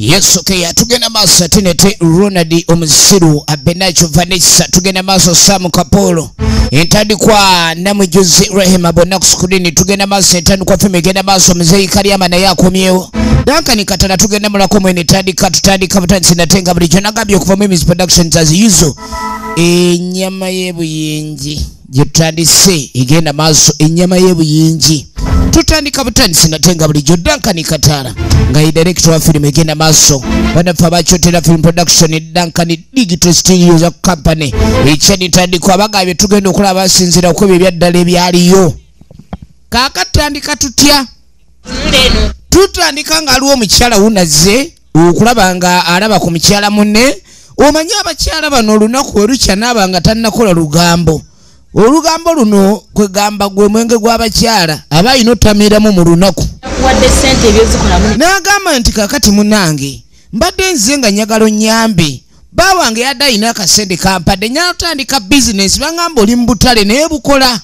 Yes, okay, tugenda maso tinete Ronald Omusiru Abenacho Vanessa tugenda maso Samu Kapolo entandi kwa namujuzi Rehema Bonax kudini tugenda maso entandi kwa fime genda maso mzee Kariama na yako myeo danka nikatana tugenda mulako mwene tandi katutandi kabutansi natenga bulijo nagambye okuva mu Miss Productions as usual enyama y'ebuyingi gitandise igenda maso enyama y'ebuyingi tutandika butanisi natenga bulijo danka nikatala nga director wa film egenda maso banafa bachotera film production danka ni digital studios ya company echani tandiko abagabye tugenda okulaba basinzira okwe byaddala ebyaliyo kakatandika tutya tutandika nga aliwo omukyala wunaze okulaba nga alaba ku mukyala munne omanya abakyala bano olunaku olukya nabanga tannakola lugambo olugambo luno kwegamba gwe mwenge gw'abakyala abayino tamiramu mu lunaku wadde sente ebyozikola n'agamba nti kakati munange mbadde nze nga nyagalo nyambe bawange yadayina akasente kampadde nyatandika bizinesi bangamba oli mu butale naye bukola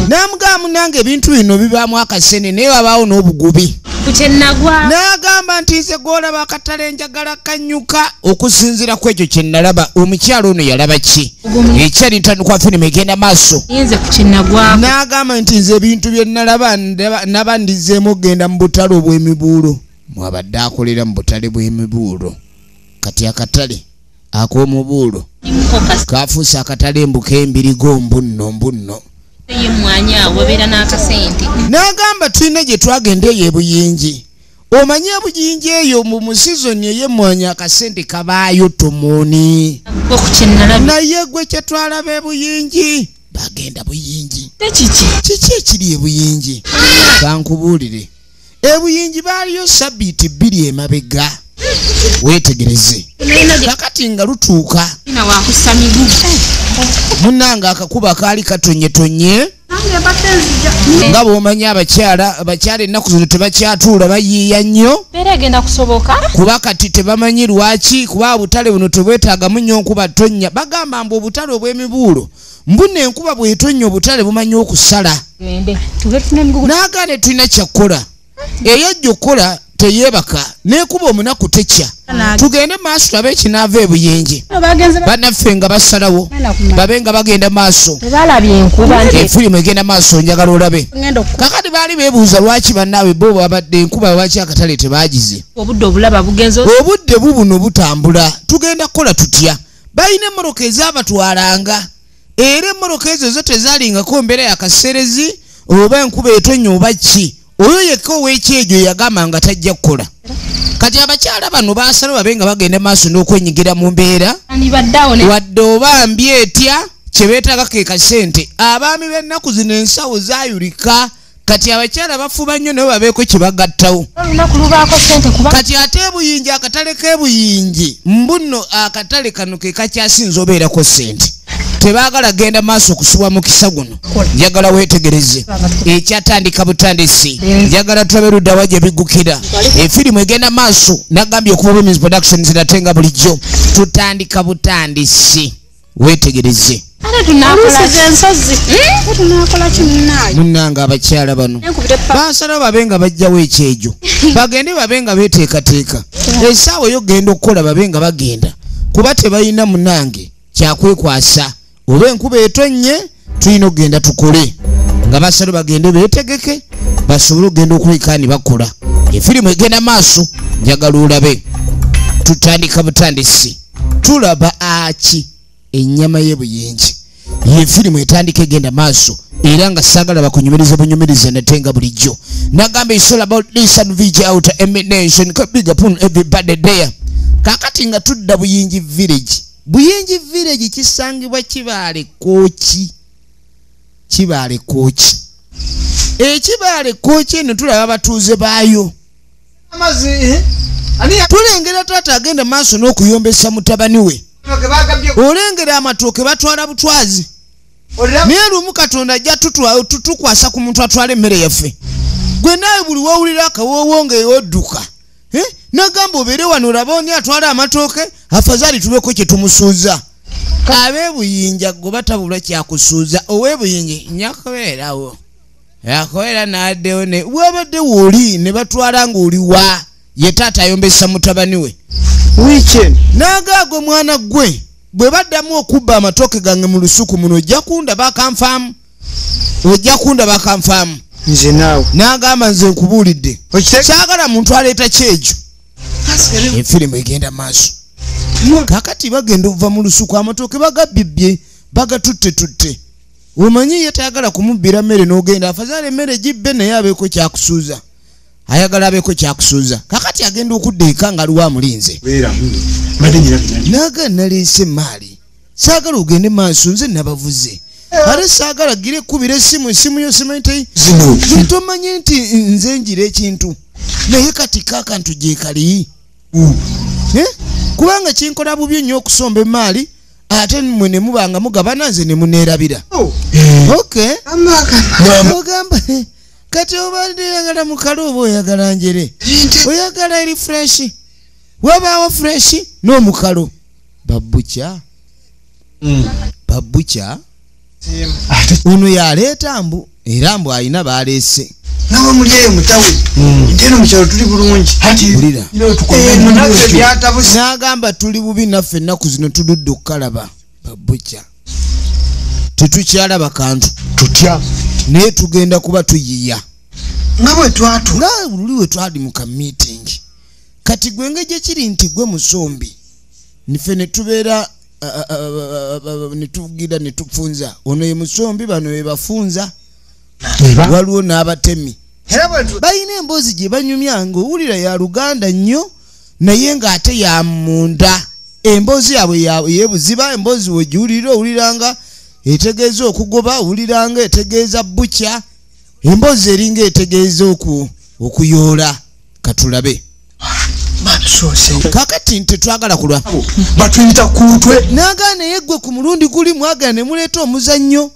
n'amugamba munange ebintu bino bibaamu akasente naye wabaawo n'obugubi n'agamba nti nze gw'olaba akatale njagala kanyuka okusinziira ku ekyo kye nalaba omukyalo ono yalaba ki ekyali ntandikwa firimu egenda maaso n'agamba nti nze ebintu bye nalaba naba ndizeemu okgenda mu butale obw'emibuulo mwabadde akolera mu butale bw'emibuulo kati akatale ak'omubuulo kafuuse akatale embuka embirigo mbunno n'agamba tulina gye twagenda eyo ebuyingi omanye ebuyingi eyo mu musizoni ey'emmwanya akasente kabaayo tomoni naye gwe kye twalaba ebuyingi bagenda buyingi kiki ekiri ebuyingi kankubuulire ebuyingi baaliyo sabbiiti 2 emabega wetegereze kakati nga lutuuka munanga akakuba kaali katonye nga bw'omanya abakyala ennaku zino tebakyatuula bayiiya nnyo kuba kati tebamanyi lwaki kuba obutale buno tebwetaagamu nnyo nkuba tonnya bagamba mbu obutale obw'emibuulo mbuna enkuba bw'etonnya obutale bumanyi okusala n'agaane tulina kyakkola eyajja okukola teyeebaka neekuba omunaku tekya tugende maaso tulabe ekinaava ebuyingi bannaffe nga basalawo babe nga bagenda maaso efirimu egenda maaso njagala olabe kakati baali beebuuza lwaki bannaawe bo babadde enkuba lwaki akatale tebaagize obudde bubuno butambula tugenda kukola tutya balina emmoroka ezaabatwalanga era emmoroka ezo zo tezaalingako mbeera yakaserezi oba enkuba etonnya oba ki oyo yekka ow'ekyejo yagamba nga tajja kukola kati abakyala bano baasala babe nga bagenda maaso n'okwenyigira mu mbeera wadde oba mbi etya kye beetaaga ke kasente abaami b'ennaku zino ensawo zaayulika kati abakyala bafuba nnyo nabo babeeko kye bagattawo kati ate ebuyingi akatale k'ebuyingi mbuno akatale kano ke kakyasinza obeerako sente tebaagala genda maaso okusubwa mu kisa guno njagala weetegereze ekyatandika butandisi njagala tulabe luddawa gye biggukira efirimu egenda maaso nagambye okuva Women's Productions natenga bulijjo tutandika butandisi weetegereze munanga abakyala bano baasalawo babe nga bajjawo ekyejo bagende babe nga beeteekateeka essaawa eyo genda okukola babe nga bagenda kuba tebalina munange kyakwekwasa oba enkuba etonnye tulina okugenda tukole nga basalo bagende beetegeke basobole okugenda okulekaani bakola efirimu egenda maaso njagala olabe tutandika butandisi tulaba aki ennyama y'ebuyingi yefirimu etandika egenda maaso era nga saagala bakunyumiriza bunyumiriza natenga bulijjo nagamba it's all about this and VJ out emination big up on everybody there kakati nga tudda Buyingi village Buyingi village kisangibwa Kibaale Kooki Kibaale Kooki eno tulaba abatuuze baayo tulengera taata agenda maaso n'okuyombesa mutabani we olengera amatooke batwala butwazi naye lumu Katonda ajja tutukwasa ku muntu atwala emmere yaffe gwe naawe buli wawulira akawoowo ng'odduka nagamba obeere wano olaba oni atwala amatooke afazaali tubeko kye tumusuuza ab'ebuyinja gwe batabulwa kyakusuuza ow'ebuyinji nyakubeerawo yakoera n'addewo ne wabadde wooli ne batwala ng'oli wa ye taata ayombesa mutabani we weekend nagagwe mwana gwe bwe baddamu okubba amatooke gange mu lusuku muno ojja kunda bakanfaamu nze naawe n'agamba nze nkubuulidde kyagala muntu aleeta kyejo efirimu egenda maaso kakati bagenda okuva mu lusuku amatooke bagabbye bagatutte omanyi ye tayagala kumubbira mmere n'ogenda afazaala emmere gibbe naye abeeko kyakusuuza ayagala abeeko kyakusuuza kakati agenda okudda eka nga aliwo amulinze naga naleese maali saagala ogende maaso nze nabavuze ate saagala gira ekkubira essimu yo simanyi tomanye nti nze njira ekintu naye kati kakantu gyekali kubanga kinkola bubi nnyo okusomba emaali ate mmwe ne mubanga mugabana nze ne muneerabira okay ogamba kati obadde oyagala mukalo oba oyagala njere oyagala eri freshi wabaawo freshi n'omukalo babbuca ono yaleeta mbu era mbu alina baleese nawe muli eyo mutawe nteno mukyalo tuli bulungi ulira n'agamba tuli bubi naffe ennaku zino tududde okukalaba babbuca tetukyalaba kantu tutya naye tugenda kuba tuyiya nga bwe twatu nga luli we twali mu kamiting kati gwe ng'egye kiri nti gwe musombi niffe ne tubeera ne tuvugira ne tufunza ono ye musombi bano be bafunza waliwo n'abatemi balina emboozi gye banyumya ng'owulira ya luganda nnyo naye ng'ate ya munda emboozi yaabwe yebuziba emboozi wegiwulira owuliranga etegeeza okugoba owuliranga etegeeza bbucya emboozi eringa etegeeza okuyoola katulabe kakati tetwagala kulwa batuyita kutwe nagaana yeggwe ku mulundi guli mwagala ne muleeta omuzannyo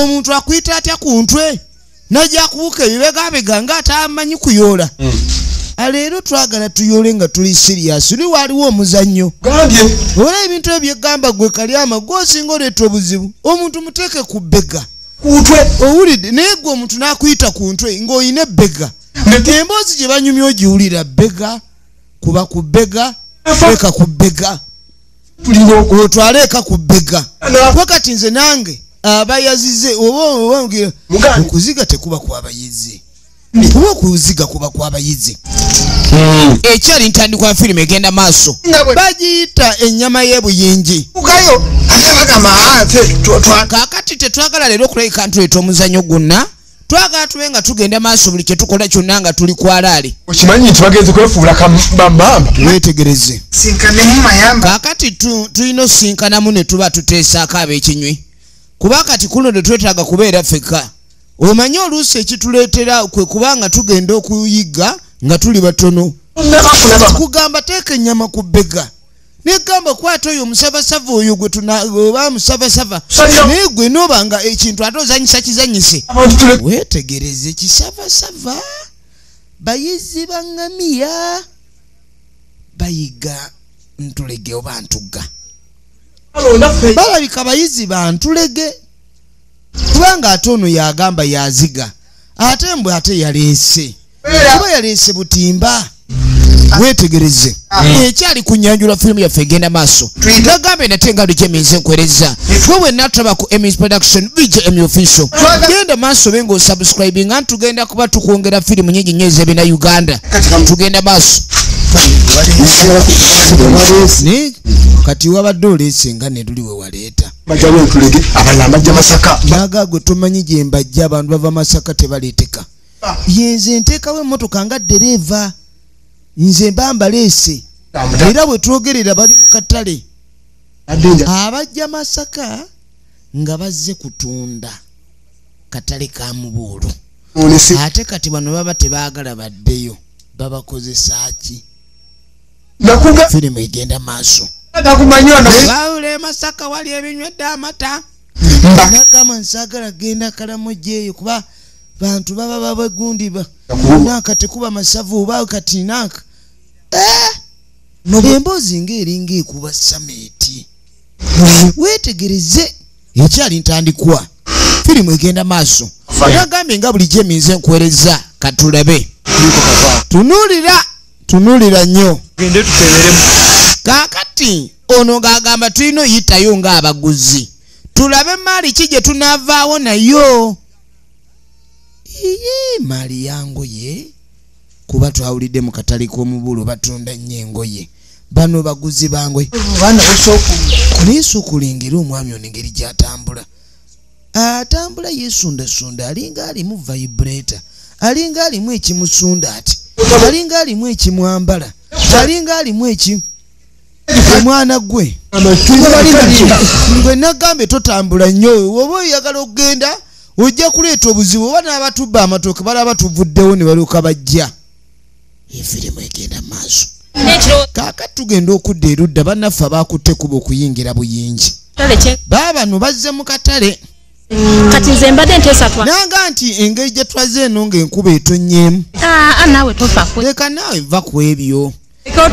omuntu akuyita atya ku ntwe najja kubuuka ebibegabega ng'atamanyi kuyoola leero twagala tuyoole nga tuli sirias oli waaliwo omuzannyo ola ebintu ebyegamba gwe kalyama gwosinga oleeta obuzibu omuntu muteeke ku bbega owulidde naye gwe omuntu n'akuyita ku ntwe ng'olina ebbega emboozi gye banyumya ogiwulira bbega kuba ku bbega eka ku bbega otwale eka ku bbega wakati nze nange abayazize oba okuziga tekuba kwabayizi kuba okuziga kuba kwabayizi ekyali ntandikwa firimu egenda maaso bagiyita ennyama y'ebuyingi kakati tetwagala leero okulabika ntuleeta omuzannyo gwonna twagala tube nga tugenda maaso buli kye tukola kyonna nga tuli kwalaali okimanyi nti bagenze kwefuula kambamba weetegereze kakati tulina osinkanamu ne tuba tuteesaako ab'ekinywi kuba kati kuno tetwetaaga kubeera ffekka omanyi oluusi ekituleetera kwe kubanga tugenda okuyiga nga tuli batono kugamba teeka ennyama ku bbega negamba kwata oyo omusabasava oyo gwe oba musabasava naye gwe noobanga ekintu ate ozanyisa kizanyise weetegereze kisavasava bayizi baŋŋamiya bayiga ntulege oba ntugga balabika bayizi bantulege kubanga ate ono yagamba yaziga ate mbwe ate yaleese kuba yaleese butimba weetegereze ekyali kunyanjula firimu yaffe egenda maaso nagambe nate nga lujeminze nkwereza wewe nataba ku Emmys Production BJM official genda maaso benga osubscribing anti tugenda kuba tukwongera firimu nyingi nnyo ez'ebina Uganda tugenda maaso kati wabadde oleese nga ne luli we waleeta nagagwe tomanyi gye mbajja abantu bava Masaka tebaleeteka yenze nteekawo emmotoka nga ddereeva nze mbambaleese era bwe twogerera bali mu katale abajja Masaka nga bazze kutunda katale ka Mubuulu ate kati bano baba tebaagala baddeyo babakozesa ki firimu egenda maaso bawule Masaka wali ebinywedde amata nagamba nsaagala genda Karamoja eyo kuba bantu baba babagundiba naka tekuba masavu oba kati naka emboozi ng'eringa ekuba sameti weetegereze ekyali ntandikwa firimu egenda maaso nagambye nga buli gyeminze nkwereza katulabe tunuulira tunulira nnyo gende tukeberemu kakati ono gagamba tulina oyitayo ng'abaguzi tulabe maali ki gye tunaavaawo nayo iye maali yangoye kuba twawulidde mu katale k'omubulu batunda nnyo engoye bano baguzi bangwe baana neesu okulengera omwami ono engeri gy'atambula atambula yeesundasunda alinga alimu vibrator alinga alimu ekimusunda ati alinga alimu ekimwambala alinga alimu omwana gwe ngwe nagambe totambula nnyo oba oyagala okugenda ojja kuleeta obuzibu oba n'abatubba amatooke balaba tuvuddewo ne balyoka bajja efirimu egenda maaso kaakati tugenda okudda erudda bannaffe abakutte kuba okuyingira buyingi baabano bazze mu katale kati nze mbadde nteesatwa nanga nti engeri gye twaze eno ng'enkuba etonnyeemu naawe tofa leka naawe va ku ebyo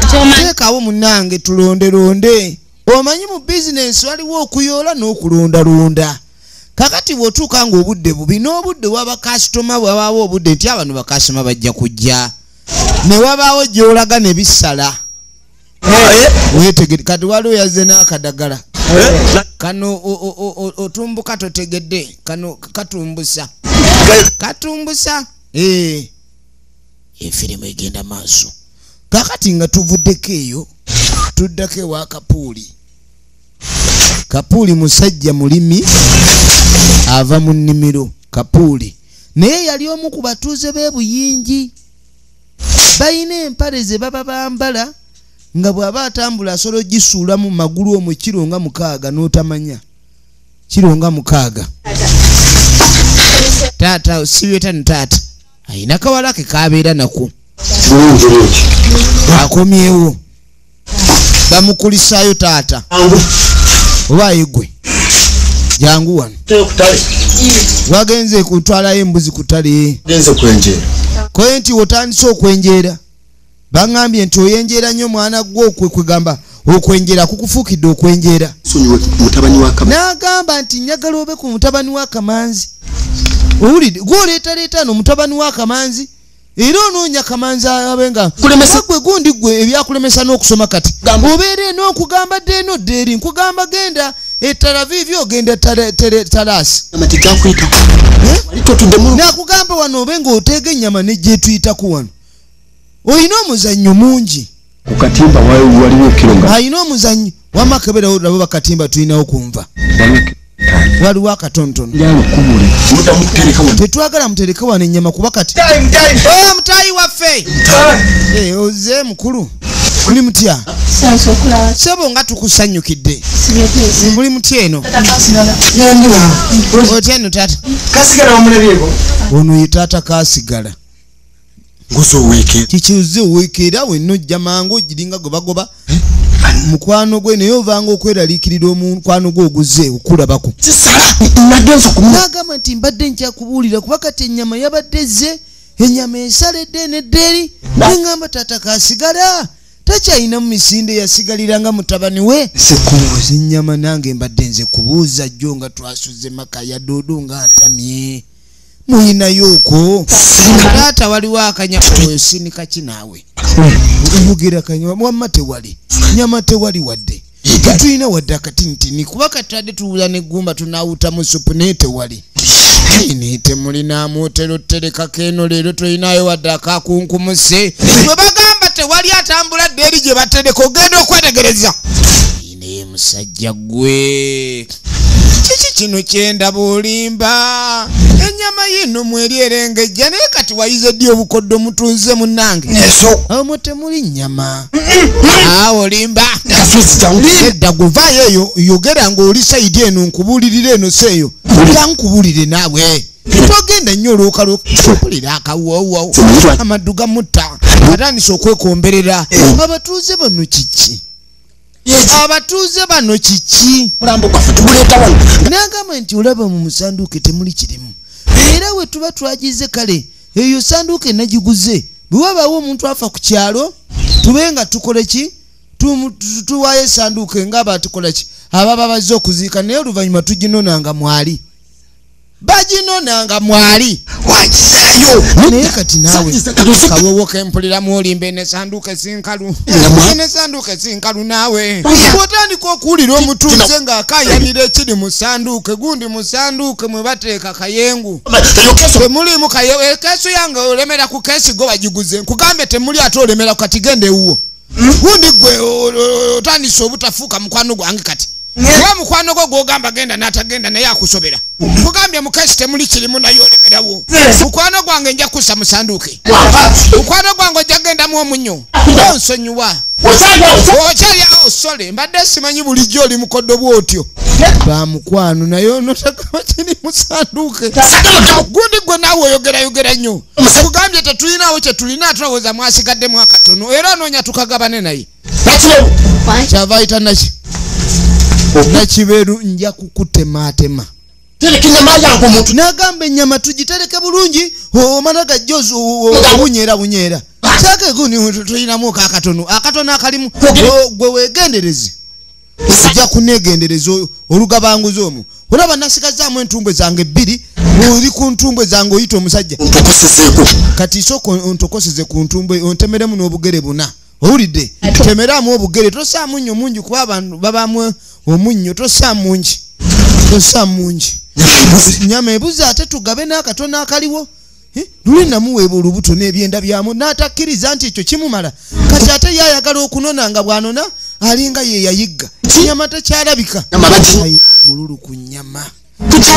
kwema teekawo munnange tulondelonde omanyi mu bizinensi waliwo okuyoola n'okulondalonda kakati bw'otuuka ng'obudde bubi n'obudde wabakasitoma bwabaawo obudde nti abano bakasitoma bajja kujja ne wabaawo gy'olaga ne bisala weetegere kati waliwo yazze n'akadagala kano otumbuka totegedde kano katumbusa efirimu egenda maaso kakati nga tuvuddeko eyo tuddako ewa kapuuli musajja mulimi ava mu nnimiro kapuuli naye yali omu ku batuuze b'e Buyingi balina empale ze baba bambala nga bw'aba atambula asobola ogisuula mu magulu omwo kiro nga 6 n'otamanya kiro nga 6 taata osibye taata ayina kawala ke kabeera nako akomyewo bamukulisaayo taata oba ayigwe jangu wano wagenze kutwalayo embuzi kutale koye nti otandise okwenjeera baŋŋambye nti oyenjeera nnyo mwana gwo kwegamba okwenjeera kukufuukidde okwenjeera n'agamba nti njagala obe ku mutabani wa Kamanzi owulidde gw'oleetaleeta no mutabani wa Kamanzi era onoonya Kamanzi abenga gwe gundi gwe ebyakulemesa n'okusoma kati obeera eno nkugamba dde eno ddeeri nkugamba genda etalavivi ogenda talaasi nakugamba wano obe ng'oteega ennyama nejjetuyitako wano oyina omuzannyo mungi kukatimba waliwo kilonga ayina omuzannyo wamakebera olabo bakatimba tulinawo kunva waliwo akatontono tetwagala mutereka wano ennyama kuba kati mutayi waffe oze mukulu muli mutya sebo nga tukusanyukidde muli mutya eno otya eno tata ono ye taata kasigala kikiuze oweekera wenojja mangu ogiringa gobagoba mukwano gwe naye ovanga okweraliikirira omukwano gwe oguze okulabako nagamba nti mbadde nkyakubuulira kuba kati ennyama yabadde ze ennyama esaledde neddeeri neŋŋamba taata kasigala takyalina mu misinde yasigaliranga mutabani we ennyama nange mbadde nze kubuuza jjo nga twasuze maka ya doodo nga ntamye muyinayooko taata waliwo akanyama sinika kinaawe oyogera kanyama wamma tewali nyama tewali wadde tetulina wadde akatinitini kuba katadde tuwula neggumba tunaawutamu supu naye tewali ne temulinaamu oteroterekako eno leero tolinayo wadde akakunkumuse bwe bagamba tewali atambula ddeeri gye batereka ogenda okwetegereza naye musajja gwe kiki kino kyendaba olimba ennyama yino mweri erengejja naye kati wayize ddi obukoddo mutunze munnange omwo temuli nnyama olimba edda guvaayo eyo yogera ng'oli sayidi eno nkubuulirira eno seeyo yankubulire naawe togenda nnyo olwokalopulira akawoowo amaddu gamutta atandise okwekomberera abatuuze bano kiki abatuuze bano kiki nagamba nti olaba mu musanduuke temuli kirimu era we tuba twagize kale eyo sanduuke nagiguze bwe wabaawo omuntu afa ku kyalo tube nga tukole ki tuwaayo esanduuke nga abatukola ki ababa bazze okuziika naye oluvannyuma tuginonanga mwali baginonanga mwali wakisayo naye kati naawe kawowo kempuliramu olimba enesanduuke sinkalu enesanduuke sinkalu naawe bwotandika okuwulira omutuuze ng'akayanira ekiri mu sanduuke gundi mu sanduuke mwe bateeka kayengu temulimu keesu yange olemera ku keesi go bagiguze nkugambe temuli ate olemera ku kati gende ewuwo gundi gwe otandise obutafuuka mukwano gwange kati wa mukwano gwo gwogamba genda n'atagenda naye akusobera kugambye mukesi temuli kirimu naye olemerawo mukwano gwange nja kussa mu sanduuke mukwano gwange ojja gendamu omunyo onsonyiwa okyalyawo osole mbadde simanyi bulijjo oli mukoddo bwotyo bamukwano naye onotagaba kiri mu sanduuke gundi gwe naawe oyogerayogera nnyo kugambye tetulinawo kyetulina tulowooza mwasigaddemu akatono era onoonya tukagabane naye kyava ayita naki nakiberu nja kukutematema nagamba ennyama tugitereke bulungi omala gajjozi obunyera kyake guni tulinamu akatono akalimu gwe weegendereze ojja kunegendereza olugabanguzi omwo olaba nasigazaamu entumbwe zange 2 oli ku ntumbwe zange oyita omusajja kati isoko ontokoseze ku ntumbwe ontemeremu n'obugere 4 owulidde temeramu obugere tosaamu nnyo mungi kuba abantu babamu omunnyo tosaamu mungi nyama ebuzi ate tugabe n'akatono akaliwo luli namuweeba olubuto n'ebyenda byamu n'atakkiriza nti ekyo kimumala kati ate yayagala okunona nga bw'anona alinga ye yayigga nyama tekyalabika mululu ku nyama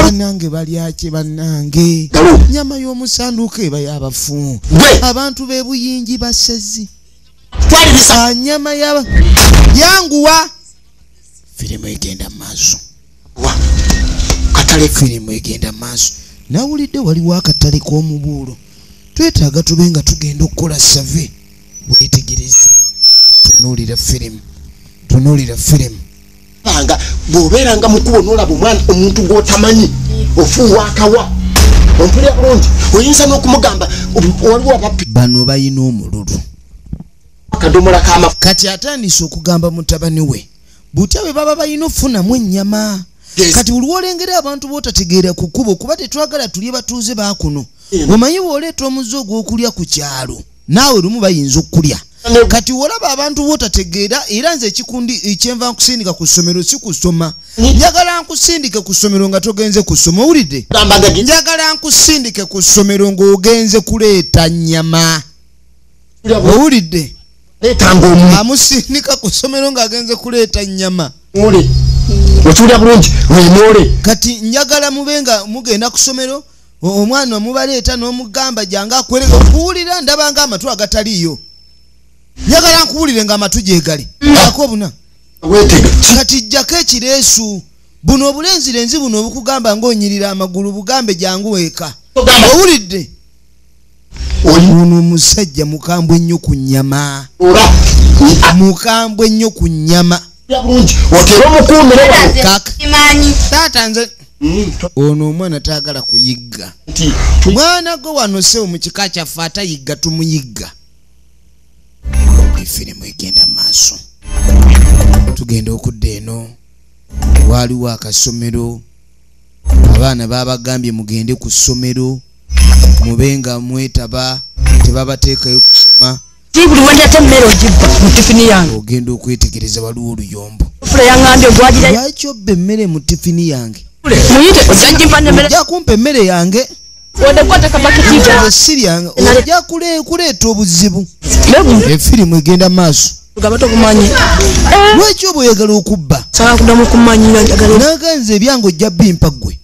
bannange balyaki bannange nyama y'omusanduuko eba y'abafu abantu b'ebuyingi basezi nyama yaba yanguwa firimu egenda maaso katale firimu egenda maaso nawulidde waliwo akatale k'omubuulo twetaaga tube nga tugenda okukola save weetegereze tunuulira firimu banga bw'obeeranga mukubo n'olaba omwana omuntu gw'otamanyi ofuuwa akawa ompulira bulungi oyinza n'okumugamba waliwo abapi bano bayina omululu akadomola k'amafu kati atandise okugamba mutabani we butya bwe baba bayina ofunamu ennyama kati buli olengera abantu bootategeera ku kkubo kuba tetwagala tulye batuuze baakuno omanyi bw'oleeta omuze ogw'okulya ku kyalo naawe lumu bayinza okulya kati olaba abantu bootategeera era nze ekikundi ekyenva nkusindika ku ssomero si kusoma njagala nkusindike ku ssomero nga togenze kusoma owulidde njagala nkusindike ku ssomero ng'ogenze kuleeta nnyama owulidde amusindika ku ssomero ng'agenze kuleeta nnyama okiwulira bulungi wemoole kati njagala mubenga mugenda ku ssomero omwana omubaleeta n'omugamba jange akwereka okuwulira ndabanga amatu agataliyo njagala nkuwulire ng'amatu gyegali akobuna kati jjako ekireesu buno obulenzirenzi buno obukugamba ng'onyirira amagulu bugambe jangu weeka owulidde ono omusajja mukambwe nnyo ku nnyama taata nze ono omwana taagala kuyigga mwana gwe wano sewo mu kika kyaffe atayigga tumuyigga efirimu egenda maaso tugenda okudda eno waaliwo akasomero abaana babagambye mugende ku ssomero mubenga mwetaba tebabateekayo kusoma buli wandiyate emmere ogibba mu tifini yange ogenda okwetegereza waliwo oluyombo fula yaŋŋambye ogwagira lwaki obba emmere mu tifini yange muyite ojja emmere ojja kumpa emmere yange odekwateka pakiti siri yange ojja kuleeta obuzibu efirimu egenda maaso gaba tokumanyi lwaki oba oyagala okubba sala kudamu kumanyira njagala naganze ebyange ojja bimpa ggwe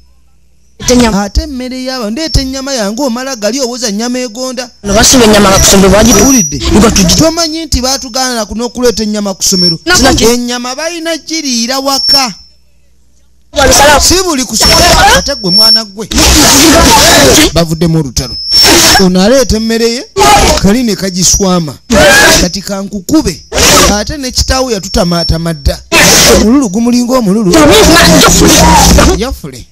ate emmere yaaba ndeeta ennyama yange omala gali owoza nnyama egonda basiba ennyama bakusomero bwagitulidde tomanyi nti baatugaana n'okuleeta ennyama ku ssomero ennyama balina giriira waka si buli kusomero ate gwe mwana gwe bavuddemu olutalo ono aleeta emmere ye kali ne kagiswama kati kankukube ate ne kitaawe yatutamaatama dda omululu gumulinga omululu yafule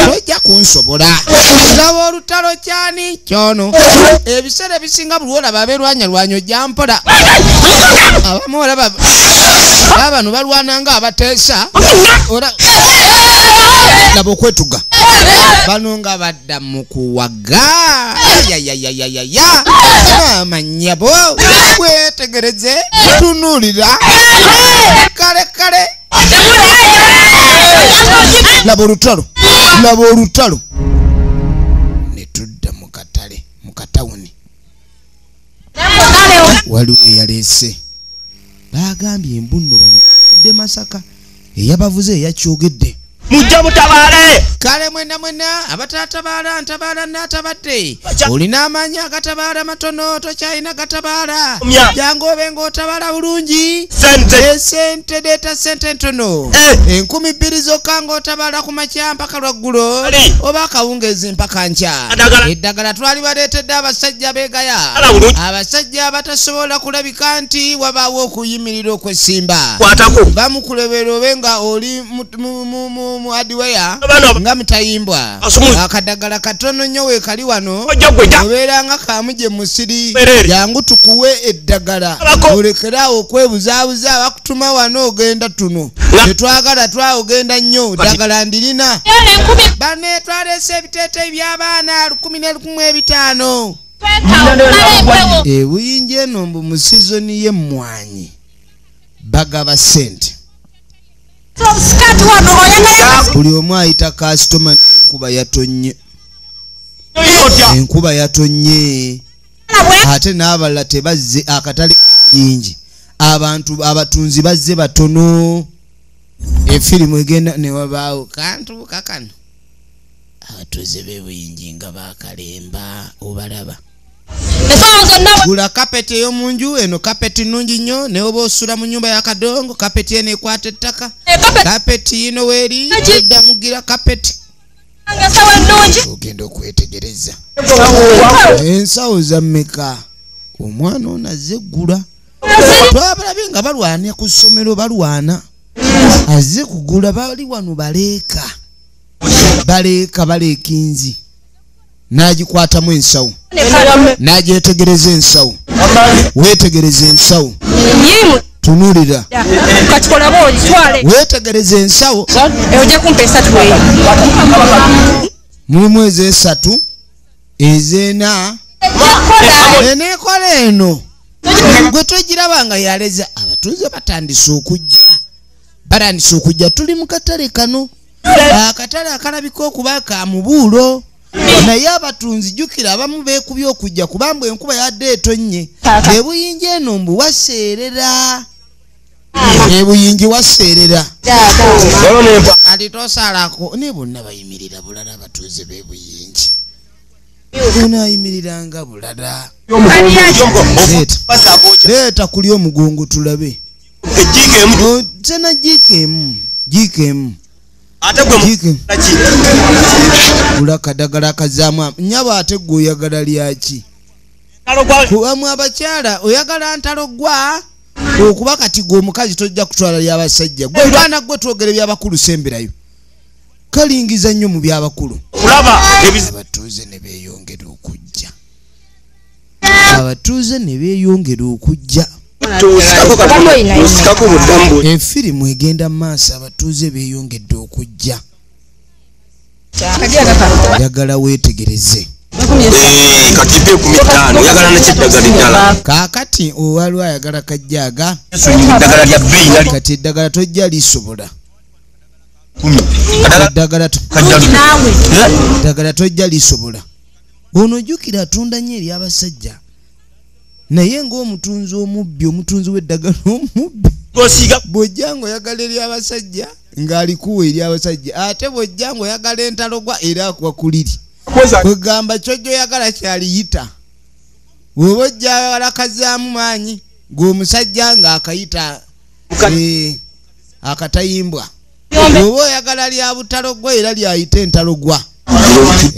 tojja kunsobola laba olutalo kyani kyono ebiseera ebisinga buli olaba abeerwanyalwanya ojja mpola abamu olaba bano balwana nga abateesa laba okwetuga bano nga badda mu kuwaga ya amanyabo wetegereze tunulira kale laba olutalo ne tudda mu katale mu katawuni waliwo eyaleese bagambye embunno bano bavudde Masaka eyabavuze eyakyogedde mujja mutabaale kale mwena abatatabaala ntabaala natabadde olina amaanyi agatabaala matono tokyalina gatabaala jangu obe ng'otabaala bulungi esente deeta sente ntono 2,000 zokka ng'otabaala ku makya mpaka lwaggulo oba akawungeezi mpaka nkya eddagala twali baleetedde abasajja beegaya abasajja abatasobola kulabika nti wabaawo okuyimirira okwesimba bamukulebera obe nga oli mu hardware nga mutayimbwa akadagala katono nnyo weekali wano obeera nga kamuje musiri jangu tukuwe eddagala olekerawo okwebuzaabuza bakutuma wano ogenda tuno tetwagala twagenda nnyo ddagala ndirina bane twaleese ebiteeteeyi by'abaana 11,500 ebuyinja eno mbu mu sizoni y'emmwanyi bagaba sente buli omu ayita kasitoma enkuba yatonye ate n'abalala tebazze akatale k'ebuyinji abantu abatunzi bazze batono efirimu egenda ne wabaawo kantu kakano abatuuze b'ebuyinji nga bakalemba obalaba gula kapeti ey'omunju eno kapeti nnungi nnyo ne oba osula mu nnyumba ya kadongo kapeti eno ekwata ettaka kapeti yino weeri edda mugira kapeti ogenda okwetegereza ensawo zammeka omwana ono azze eggula twabalabye nga balwana ku ssomero balwana azze kugula bali wano baleeka baleekinzi n'agikwatamu ensawo n'agyetegereza ensawo weetegereza ensawo tunulira weetegereza ensawo mulimu eze3 eze4 eneekola eno gwe togiraba nga yaleza abatuuze batandise okujja tuli mu katale kano akatale akalabika okuba ka mubuulo naye abatunzi jjukira abamu beekubye okujja kubanga enkuba yadde etonnye ebuyinji eno mbu waseerera ebuyinji waseerera kati tosalako ne bonna bayimirira bulala abatuuze b'ebuyinji bonayimiriranga bulala leeta kuli omugongo tulabe sena jiikemu gula kadagala kazaamu nyaba ate gwe oyagala lyaki kubamu abakyala oyagala ntalogwa okuba kati gwe omukazi tojja kutwala lyabasajja gwe baana gwe twogere byabakulu semberayo kalingiza nnyo mu byabakulu abatuuze ne beeyongera okujja efirimu egenda maaso abatuuze beeyongedde okujja njagala weetegereze kaakati owaliwo ayagala kajjaaga kati eddagala tojja lisobola eddagala tojja lisobola ono jjukira atunda nnyo eri abasajja naye ng'omutunzi omubbi omutunzi w'eddagala omubbi bw'ojja ng'oyagala eri abasajja ng'alikuwa eri abasajja ate bw'ojja ng'oyagala entalogwa era akwakuliri kwegamba kyojja oyagala kyaliyita bw'oba ojja ayagala kazaamu maanyi ng'omusajja ng'akayita akatayimbwa bw'oba oyagala lya butalogwa era lyayita entalogwa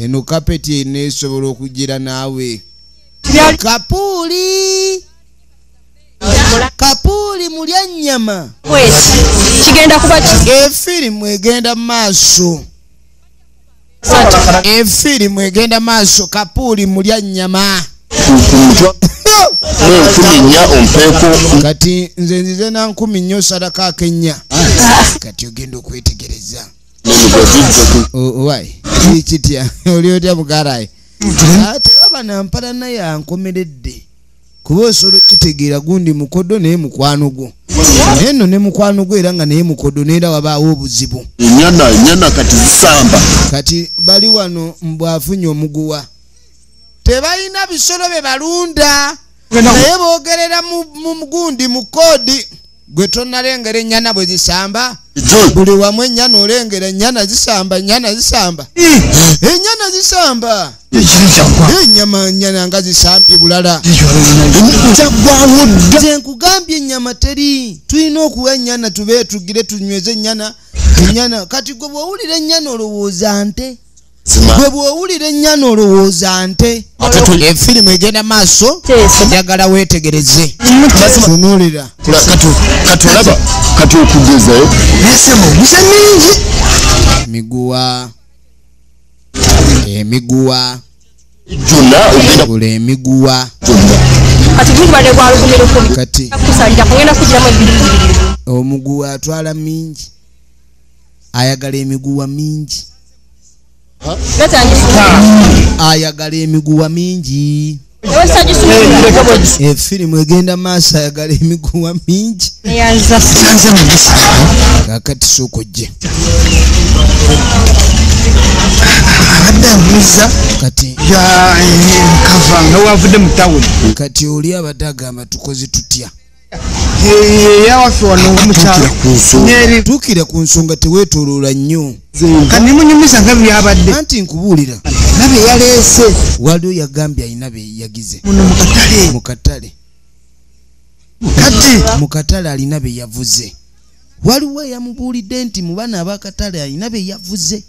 eno kapeti eneesobola okugira naawe Kapuli mulya nnyama kigenda kuba efirimu egenda maaso Kapuli mulya nnyama kati nze nzize na 10 nnyo sadaka akenya kati ogenda okwetegereza Why? Kitya oliotya mukarai. Ate baba nampala naye ankomeredde. Kuba osolo kitegeera gundi mukodo naye mukwano gwo. Eno ne mukwano gwo era nga naye mukodo neera wabaawo obuzibu. Nyana kati zisamba. Kati bali wano mbwafunye omuguwa. Tebalina bisolo be balunda. Naye boogerera mu mugundi mu kodi. Gwe tonnalengera ennyana bwe zisamba. Buli wamu ennyana olengera ennyana zisamba. Ennyana zisamba. Ennyama ennyana nga zisambye bulala. Nze nkugambye ennyama teri. Tulina okuwa ennyana tube tugire tunyweze ennyana. Ennyana kati gwe bw'owulira ennyana olowooza nte. Gwe bw'owulira ennyana olowooza nte. Efirimu egenda maaso njagala weetegereze. Tunuulira. Kati olaba kati okugezayo. Nesemo gusa mingi. Miguwa. Emiguwa. Jonna ogenda kule emiguwa. Kati gubale kwa lugumiro ko. Kati kusalira kugenda kujiramu ebibiri. Omuguwa atwala mingi. Ayagala emiguwa mingi. Ayagala emiguwa mingi. Efirimu egenda maaso ayagala emiguwa mingi. Kakati sokojje. Kati kavanga wavude mu town. Kati oli abadaga amatukozi tutya. Yawafe wano omukyala. Tukira ku nsonga teweetoloola nnyo. Kani munyumisa nga byabadde. Anti nkubuulira. Nabe yaleese. Waliwo yagambye ayina be yagize. Muno mukatale. Mukatale. Kati. Mukatale alina be yavuze. Waliwo yamubuulidde nti mu bana abakatale alina be yavuze.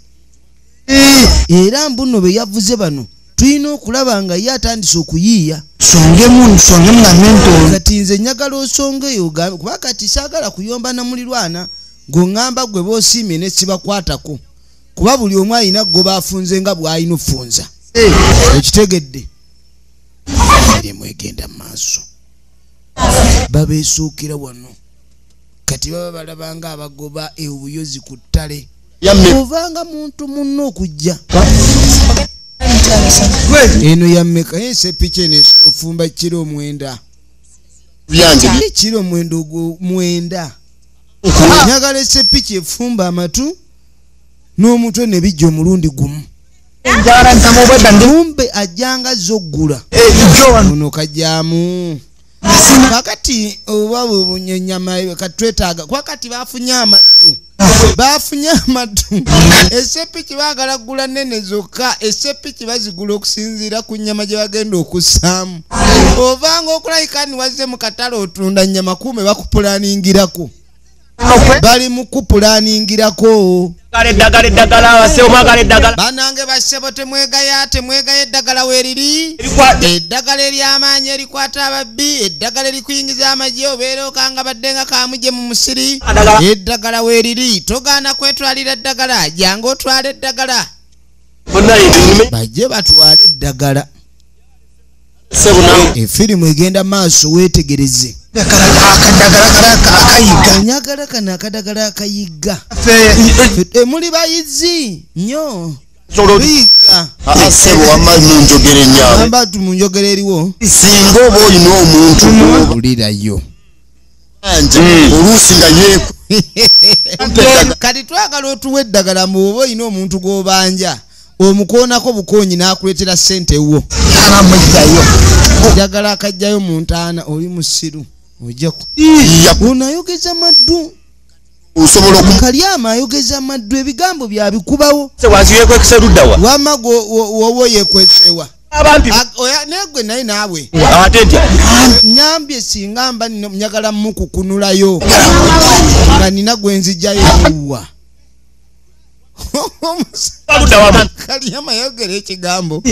Era mbuno be yavuze bano. Tulina okulaba nga ye atandise okuyiiya. Songemu nga nento. Kati nze njagala osongeyo kuba kati saagala kuyomba na mulirwana ng'oŋŋamba gwe boosiimye ne sibakwatako. Kuba buli omu alina gwe baafunze nga bw'alina ofunza. Okitegedde? Emirimu egenda mu maaso. Babeesuukira wano. Kati baba balabanga abagoba obuyozi ku ttale. Ovanga muntu munno okujja. Eno yammeka esepiki eno esobola ofumba kiro 9. Byange kiro 9. Njagala esepiki efumba amatu n'omutwe ne bijja omulundi gumu. Kumbe ajjanga zoggula. Ono kajjamu. Kakati oba ennyama katwetaaga kwa kati baafunye amatu. Baafunye amatu. Esepiki baagala gula nnene zokka. Esepiki bazigula okusinziira ku nnyama gye bagenda okussaamu. Ovanga okulayika ni wazze mu katale otunda nnyama kuume bakupulaaningirako. Bali mu kupulaaningirako. Banange bassebo temwegaya eddagala weeriri. Eddagala ery'amaanyi erikwata ababbi. Eddagala erikuyingiza amagye obeera okanga baddenga kaamuje mu musiri. Eddagala weeriri. Togaana kwetwalira eddagala. Jangu otwala eddagala. Bajje batwala eddagala. Efirimu egenda maaso weetegereze. Nyagala kana akadagala akayiga. Muli bayizi nnyo. Biyiga. Sebo amazi njogere nyawe. Amba tumunjogere eriwo. Singa oba olina omuntu olirayo. Oluusi nga yeeku. Kati twagala otuwa eddagala mu oba olina omuntu gw'obanja. Omukoonako bukoonyi n'akuleetera ssente wo. Eddagala akajjayo mu ntaana oli musiru. Ojjaku. Unayogeza maddu. Osobola Kalyama ayogeza maddu ebigambo byabikubawo. Waziyeko ekiseruddawa. Wamago wowo yekwesewa. Abampi. Oya negwe naye naawe. Atentya. Nyambye singa mba njagala mukukunulayo. Nga nina gwenzijjayo kuwa. Kalyama yogera ekigambo.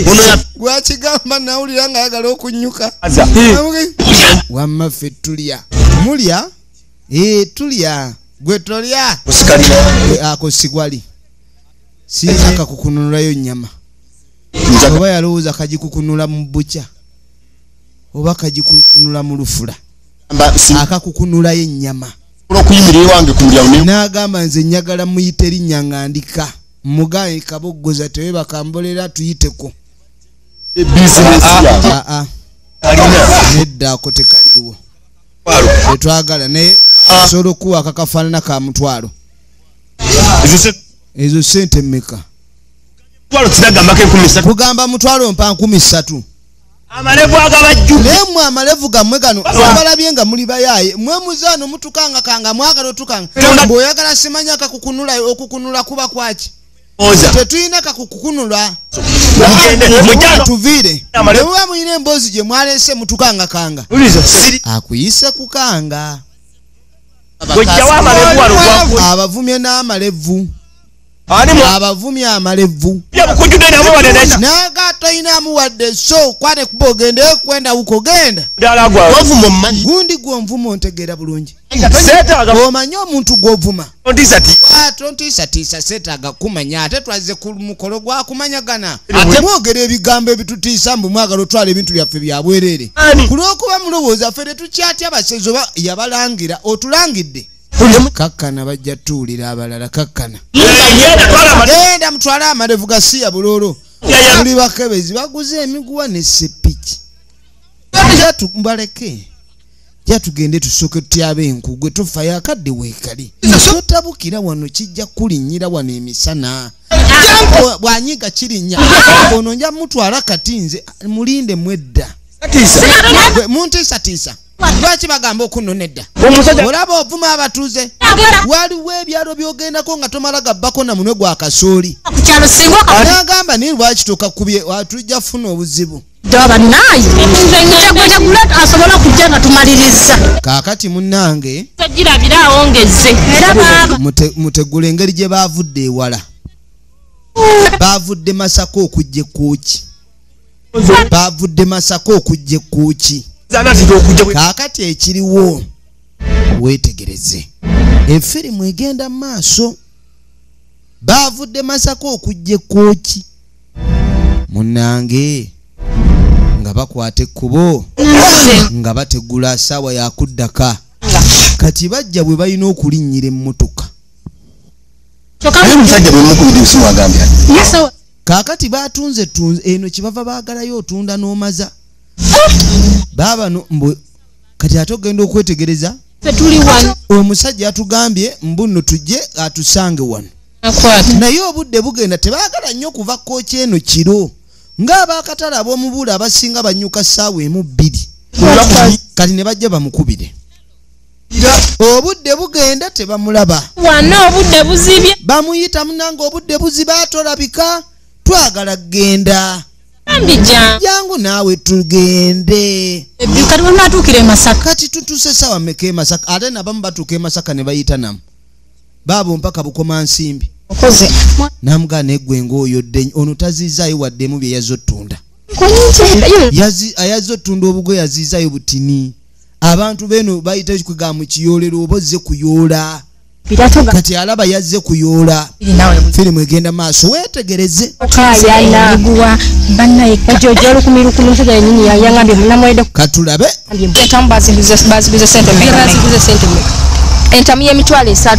Gwakigamba nawulira nga ayagala okunyuka. Wamma ffe tulya. Mulya? Tulya. Gwe tolya. Ako sigwali. Siyinza kakukunulayo nnyama. Oba yalowooza kagikukunula mu bbuca. Oba kagikukunula mu lufula. Akakukunulayo ennyama. okuyimirira wange ku mulyango n'agamba nze njagala muyite linnya ngandika mugaye kaboggoza tewe bakambolera tuyiteko nedda ako tekaliwo tetwagala naye osobola okuwa akakafaanana ka mutwalo ezo sente mmeka kugamba mutwalo mpa 13 amalevu agabajju naye mwe amalevu gammwe gano abalabye nga muli bayaye mwe muzaano mutukanga kanga mwagala otukanga bw'oyagala simanya kakukunula okukunula kuba kwaki tetuyina kakukunula tuviire nemuba muyina emboozi gye mwalese mutukanga kanga akuyise kukanga abavumye n'amalevu abavumye amalevu naga toyinamu wadde so kwate kuba ogende kwenda uko genda gundi gw'onvuma ontegeera bulungi omanyi omuntu gw'ovuma tontiisatiisa seetaaga kumanya ate twaze ku mukolo gwa kumanyagana mwogera ebigambo ebitutiisa mbu mwagala otwala ebintu byaffe bya bwereere ku lw'okuba mulowooza ffe tetukyatya abasezi oba yabalangira otulangidde kakkana bajja tuwulira abalala kakkana genda mutwale amalevu gasiya buloolo muli bakebezi baguze emiguwa ne sepiki mbaleke jatugende tusooke tutyaba enku gwe tofayo akadde weekali totabukira wano kijja kulinnyira wano emisana bwanyiga kirinnya ono nja mutwala kati nze mulinde mwedda muntiisatiisa lwaki bagamba okunonedda olaba ovuma abatuuze waliwo ebyalo byogendako nga tomala gabbako na munwe gwa kasooli nagamba naye lwaki tokakubye watujja funa obuzibu kaakati munnange mutegula engeri gye baavudde ewala baavudde Masaka okujja ekkuuki baavudde Masaka okujja ekkuuki kaakati ekiriwo weetegereze efirimu egenda mu maaso baavudde Masaka okujja ekkuuki munnange nga bakwata ekkubo nga bategula ssaawa yakuddaka kati bajja bwe balina okulinnyira emmotoka kaakati batunze eno kyebava baagalayo otunda n'omaza baba mbwe kati ate ogenda okwetegereza omusajja atugambye mbuno tujje atusange wano naye obudde bugenda tebaagala nnyo kuva kooki eno kiro ng'abaakatale ab'omubuula abasinga banyuka ssaawa emu 2 kati ne bajja bamukubire obudde bugenda tebamulaba wano obudde buzibye bamuyita munange obudde buziba atolabika twagala genda jangu naawe tugende kati bwe mwatuukira e Masaka kati tutuuse ssaawa mmeka e Masaka ate nabamu batuuka e Masaka ne bayita namu baabo mpaka bukoma nsimbi okoze namugana eggwe ng'oyo dde ono taziizaayo waddemu bye yazze ottunda ayazze ottunda obugwe yaziizaayo butini abantu beno bayita ekikwiga mu kiyoolero oba ozze kuyoola kati alaba yazze kuyoola firimu egenda maaso weetegereze okayanagwa bannaye kajojo olukumirukumu nsajja yennyini yangambye munamwede katulabe entamu baziguze sente mmeka entamu y'emitwalo 3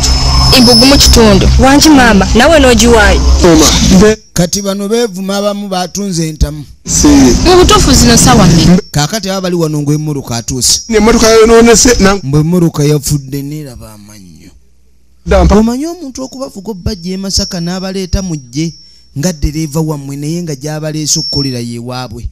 embugu mu kitundu wangi maama nawe n'ogiwaayo kati bano beevuma abamu batunze entamu mu butuufu zino ssaawa mmeka kaakati aba bali wano ng'emmotoka atuuse emmotoka yonoonese mbwe emmotoka yafudde neeraba amannyo omanyi omuntu okubavuga obbajja e Masaka n'abaleeta mujje nga ddereeva wammwe naye nga gy'abaleese okukolera yewaabwe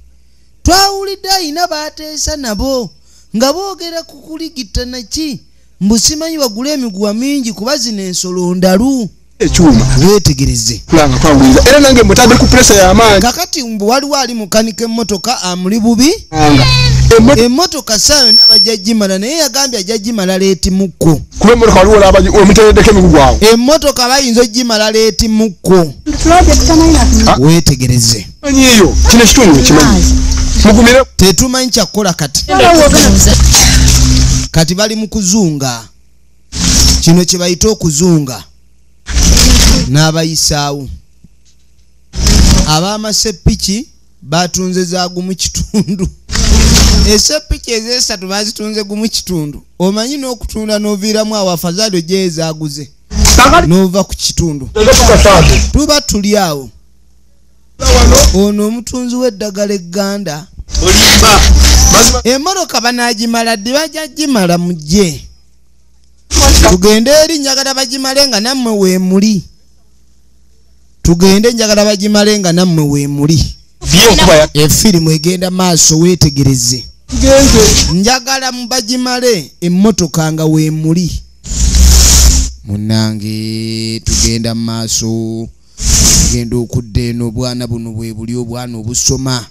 twawulidde ayina baateesa nabo nga boogera ku kuligita naki mbu simanyi bagula emiguwa mingi kuba zino ensolo ndalu ekyuma weetegereze kulanga twawuliza era nange mutadde ku presa y'amaanyi kakati mbu waliwo ali mukanika emmotoka amuli bubi emmotoka saayo nabajja gimala naye yagambye ajja gimala leeti mukko kuba emmotoka waliwo olabaji omutereddeko emigugu awo emmotoka bayinza ogimala leeti mukko weetegereze manyi eyo kino ekitundu ekimanyi mugumire tetumanyi kyakukola kati bali mu kuzunga kino kye bayita okuzunga n'abayisaawo ab'amaseppiki batunze zaagu mu kitundu Esepiki ezesatu bazitunze gumu kitundu. Omanyi n'okutunda n'oviiramu awo afadhali gye ezaaguze. N'ova ku kitundu. Tuba tuli awo. Ono omutunzi w'eddagala egganda. Emmotoka banaagimala ddi bajja gimala mujje. Tugende eri njagala bagimale nga nammwe weemuli. Tugende njagala bagimale nga nammwe weemuli. Efirimu egenda maaso weetegereze. Njagala mubagimale emmotoka nga weemuli. Munnange tugenda maaso. Tugenda okudda eno obwana buno bwe buli obwana obusoma.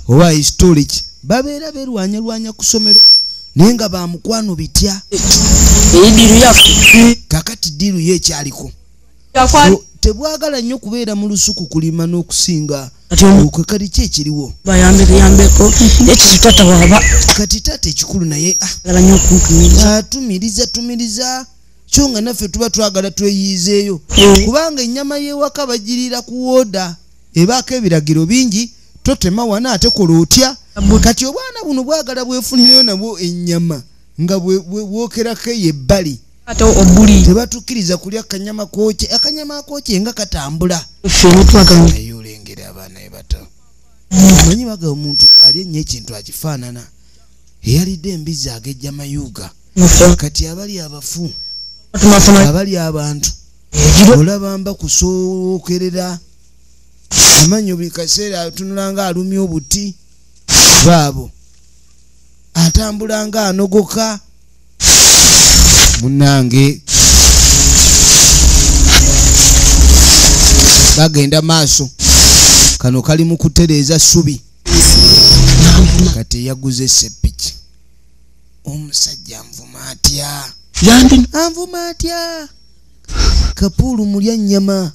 Oba historic babeera berwanya ku ssomero naye nga bamukwano bitya. Kakati diru ye ekyaliko. Tebwagala nnyo kubeera mu lusuku kulima n'okusinga. Okwe kati ki ekiriwo? Bayambeko ekitata waba. Kati tata ekikulu naye tumiriza. Kyonga naffe tuba twagala tweyiizeeyo. Kubanga ennyama y'ewaka bagirira ku wooda. Ebaako ebiragiro bingi. Totema wana ate kola otya. Kati obwana buno bwagala bwefunireyo nabwo ennyama. Nga bwokerako ebbali. Tebatukkiriza kulya akanyama kookye. Akanyama kookye nga katambula. Naye olengera abaana bato. Omanyi baga omuntu alya ennyo ekintu akifaanana. Eyalidde embizi agejja mayuuga. Kati abali abafu. Abali abantu. Olaba mba kusookerera. Amanyi buli kaseera atunula nga alumya obuti. Baabo. Atambula nga anogoka. Munnange bagenda maaso. Kano kali mu kutereeza ssubi. Kati yaguze Sepiki. Omusajja anvuma atya. Anvuma atya. Kapuulu mulya nnyama.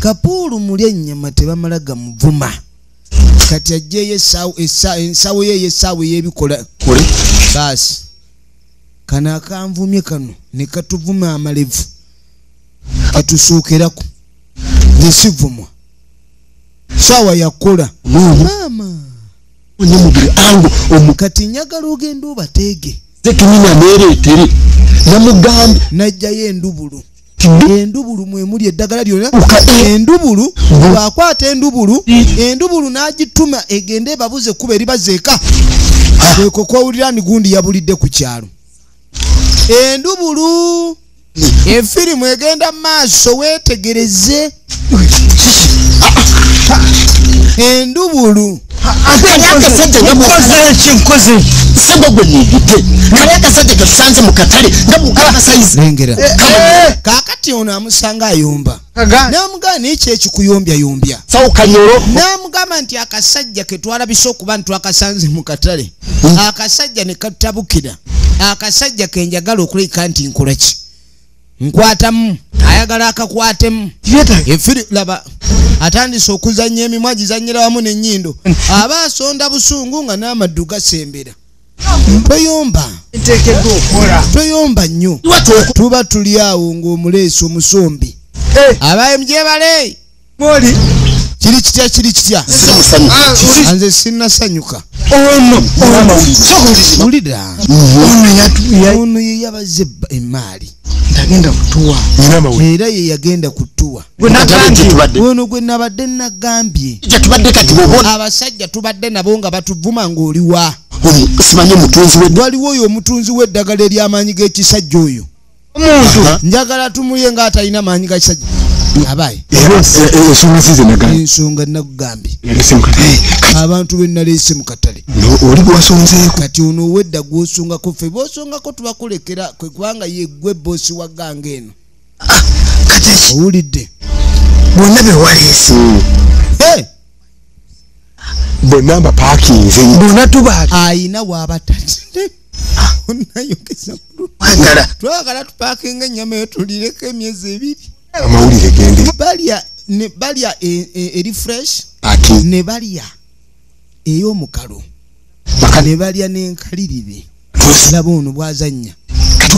Kapuulu mulya nnyama tebamala gamuvuma. Kati ajjeyo ensawo ye essaawa ey'ebikola. Baasi. Kano akanvumye kano ne katuvuma amalevu. Katusuukerako. Nesivumwa. Sawa yakola. Mama. Kati njagala ogenda obateege. Zekinina neereetere. Namugambe. Najjayo endubulu. Endubulu mwemuli eddagala lyonna. Endubulu bwakwata endubulu n'agituma egende ebabuze kuba eribazeeka. Kweko kwawulira ni gundi yabulidde ku kyalo. Endubulu efirimu egenda maaso weetegereze. Endubulu kakati ono amusanga ayomba. N'amugamba n'eki ekikuyombya. N'amugamba nti akasajja ke twalabise okuba ntwakasanze mu katale. Akasajja ne katabukira. Akasajja ke njagala okuleka nti nkola ki? Nkwatamu. Ayagala akakwatemu. Efiri laba atandise okuzannya emimwa agizannyira wamu n'ennyindo. Aba asonda busungu nga n'amaddu gasembera. Toyomba nnyo. Tuba tuli awo ng'omuleesi omusombi. Abaye mujebale. Kiri kitya. Anze sinnasanyuka. Ulira. Ono ye yabaze emaali. Ndagenda kutuwa. Era ye yagenda kutuwa. Ono gwe nabadde nagambye. Abasajja tubadde nabo nga batuvuma ng'oliwa. Simanyi mutunzi we. Waliwo oyo omutunzi w'eddagala ery'amaanyi g'ekisajja oyo. Njagala tumulye nga atalina maanyi ga kisajja. Abaye. Ensonga nakugambye. Abantu be naleese mu katale. Oli gwasonzeeko. Kati ono owedda gw'osongako ffe b'osongako tubakulekera kwe kubanga ye ggwe boosi wa ganga eno. Kati owulidde. Bonna be waleese. Bonna mbapaakinze. Bonna tubaali. Ayina w'abatadde. Onnayogeza twagala tupaakinga ennyama eyo tulireko emyezi 2. Amawulire gende. Balya eri fresh. Ati. Ne balya ey'omukalo. Ne balya n'enkalirire. Laba ono bwazannya.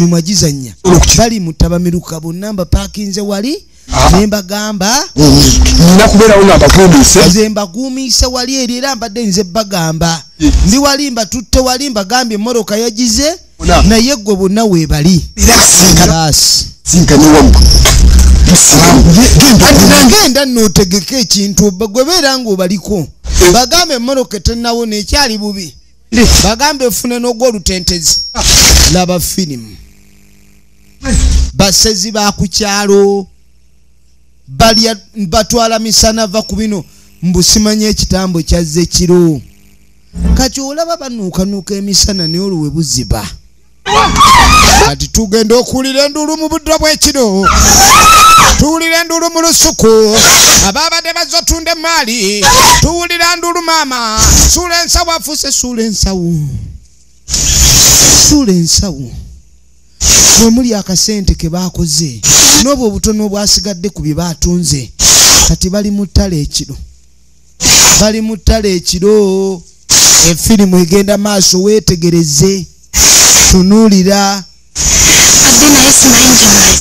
mimwa gizanya bali mutabamiruka bonna mbapakinze wali nembagamba nina kubeerawo nga mbagumiise nze mbagumiise wali eri era mbadde nze bagamba ndi wali mbatutte wali mbagambye emmoroka yagize naye gwe bonna weebali genda nootegeka ekintu gwe beera ng'obaliko bagambe emmoroka tennawona ekyali bubi bagambe efune n'ogw'olutentezi laba firimu basezi ba ku kyalo balya batwala misana va ku bino mbusimanya ekitambo kyazze kiro kati olaba banuukanuuka emisana naye olwo we buziba kati tugenda okuwulira enduulu mu buddo bw'ekiro tuwulira enduulu mu lusuku abaabadde bazze otunda emaali tuwulira enduulu maama suula ensawo afuuse suula ensawo mwe muli akasente ke baakoze n'obwo obutono obwasigadde ku bye baatunze kati bali mu ttale ekiro efirimu egenda maaso weetegereze tunuulira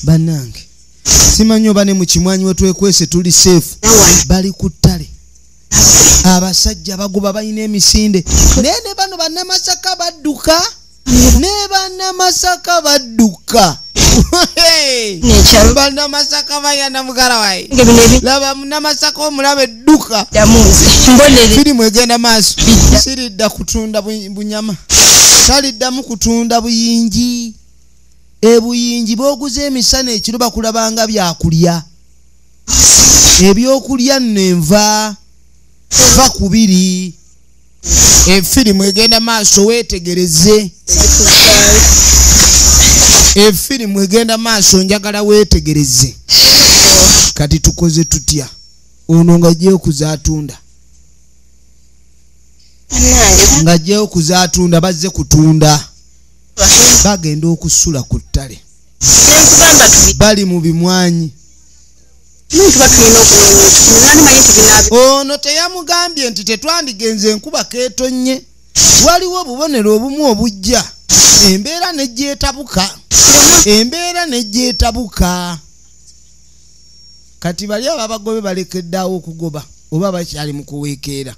bannange simanyi oba ne mu kimwanyi we twekwese tuli seefu bali ku ttale abasajja bagoba balina emisinde naye ne bano bannamasaka badduka bannamasaka bayana mugala wayi laba munnamasaka omulaba edduka firimu egenda maaso siridda kutunda bunyama taliddamu kutunda buyingi ebuyingi booguza emisana ekiro bakulabanga byakulya ebyokulya nno enva va kubiri efirimu egenda maaso weetegereze efirimu egenda maaso njagala weetegereze kati tukoze tutya ono ng'ajjeyo kuzaatunda bazze kutunda bagenda okusula ku ttale bali mu bimwanyi ono teyamugambye nti tetwandigenze enkuba keetonye waliwo obubonero obumu obujja embeera nejjeetabuka kati bali ababagobe balekeddeawo okugoba oba bakyali mu kuweekeera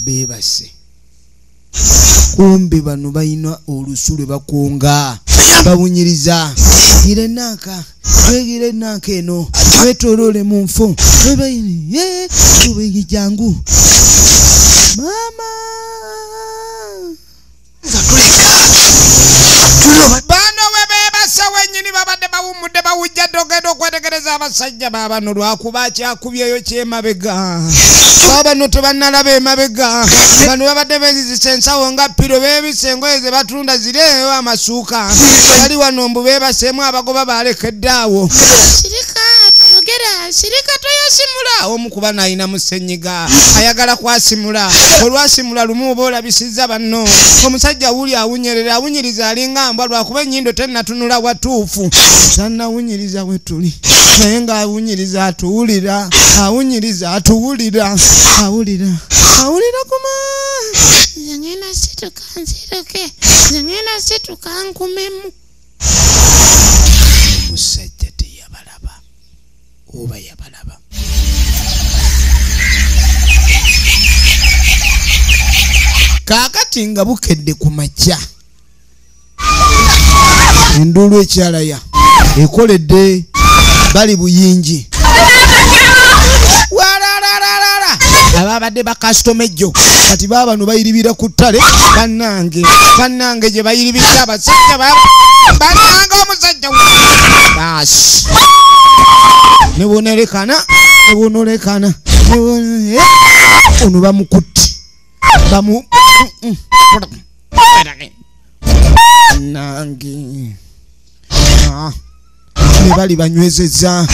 beebase kumbe bano balina olusu lwe bakunga bawunyiriza gire nanka eno wetolole mu nfo webayini jangu mama bano webebasa wenyini babadde bawumudde bawujja dogenda okwetegereza abasajja babano lwakuba kyakubyeyo kyemabega babano tebannalaba emabega bano babadde bezizisa ensawo nga piro bebisa engoye ze batunda zireeyo amasuuka bali wano mbu bebaseemu abagoba balekeddaawo sirika toyasimula omu kuba nalina musenyiga ayagala kwasimula olwasimula lumu oba olabisizza banno omusajja wuli awunyiriza alinga mbwa lwakuba ennyindo tennatunula watuufu tannawunyiriza we tuli naye ng'awunyiriza atuwulira kuma ngenda situka nkumemu omusajja teyabalaba oba yabalaba kaakati nga bukedde ku makya enduulu ekyalaya ekoledde bali buyingi walalalala ababadde bakasitoma ejjo kati baabano bayiribira ku ttale bannange gye bayiribidde abasajja bannange omusajja basi nebonolekana ono bamukutte nange ne bali banywezeza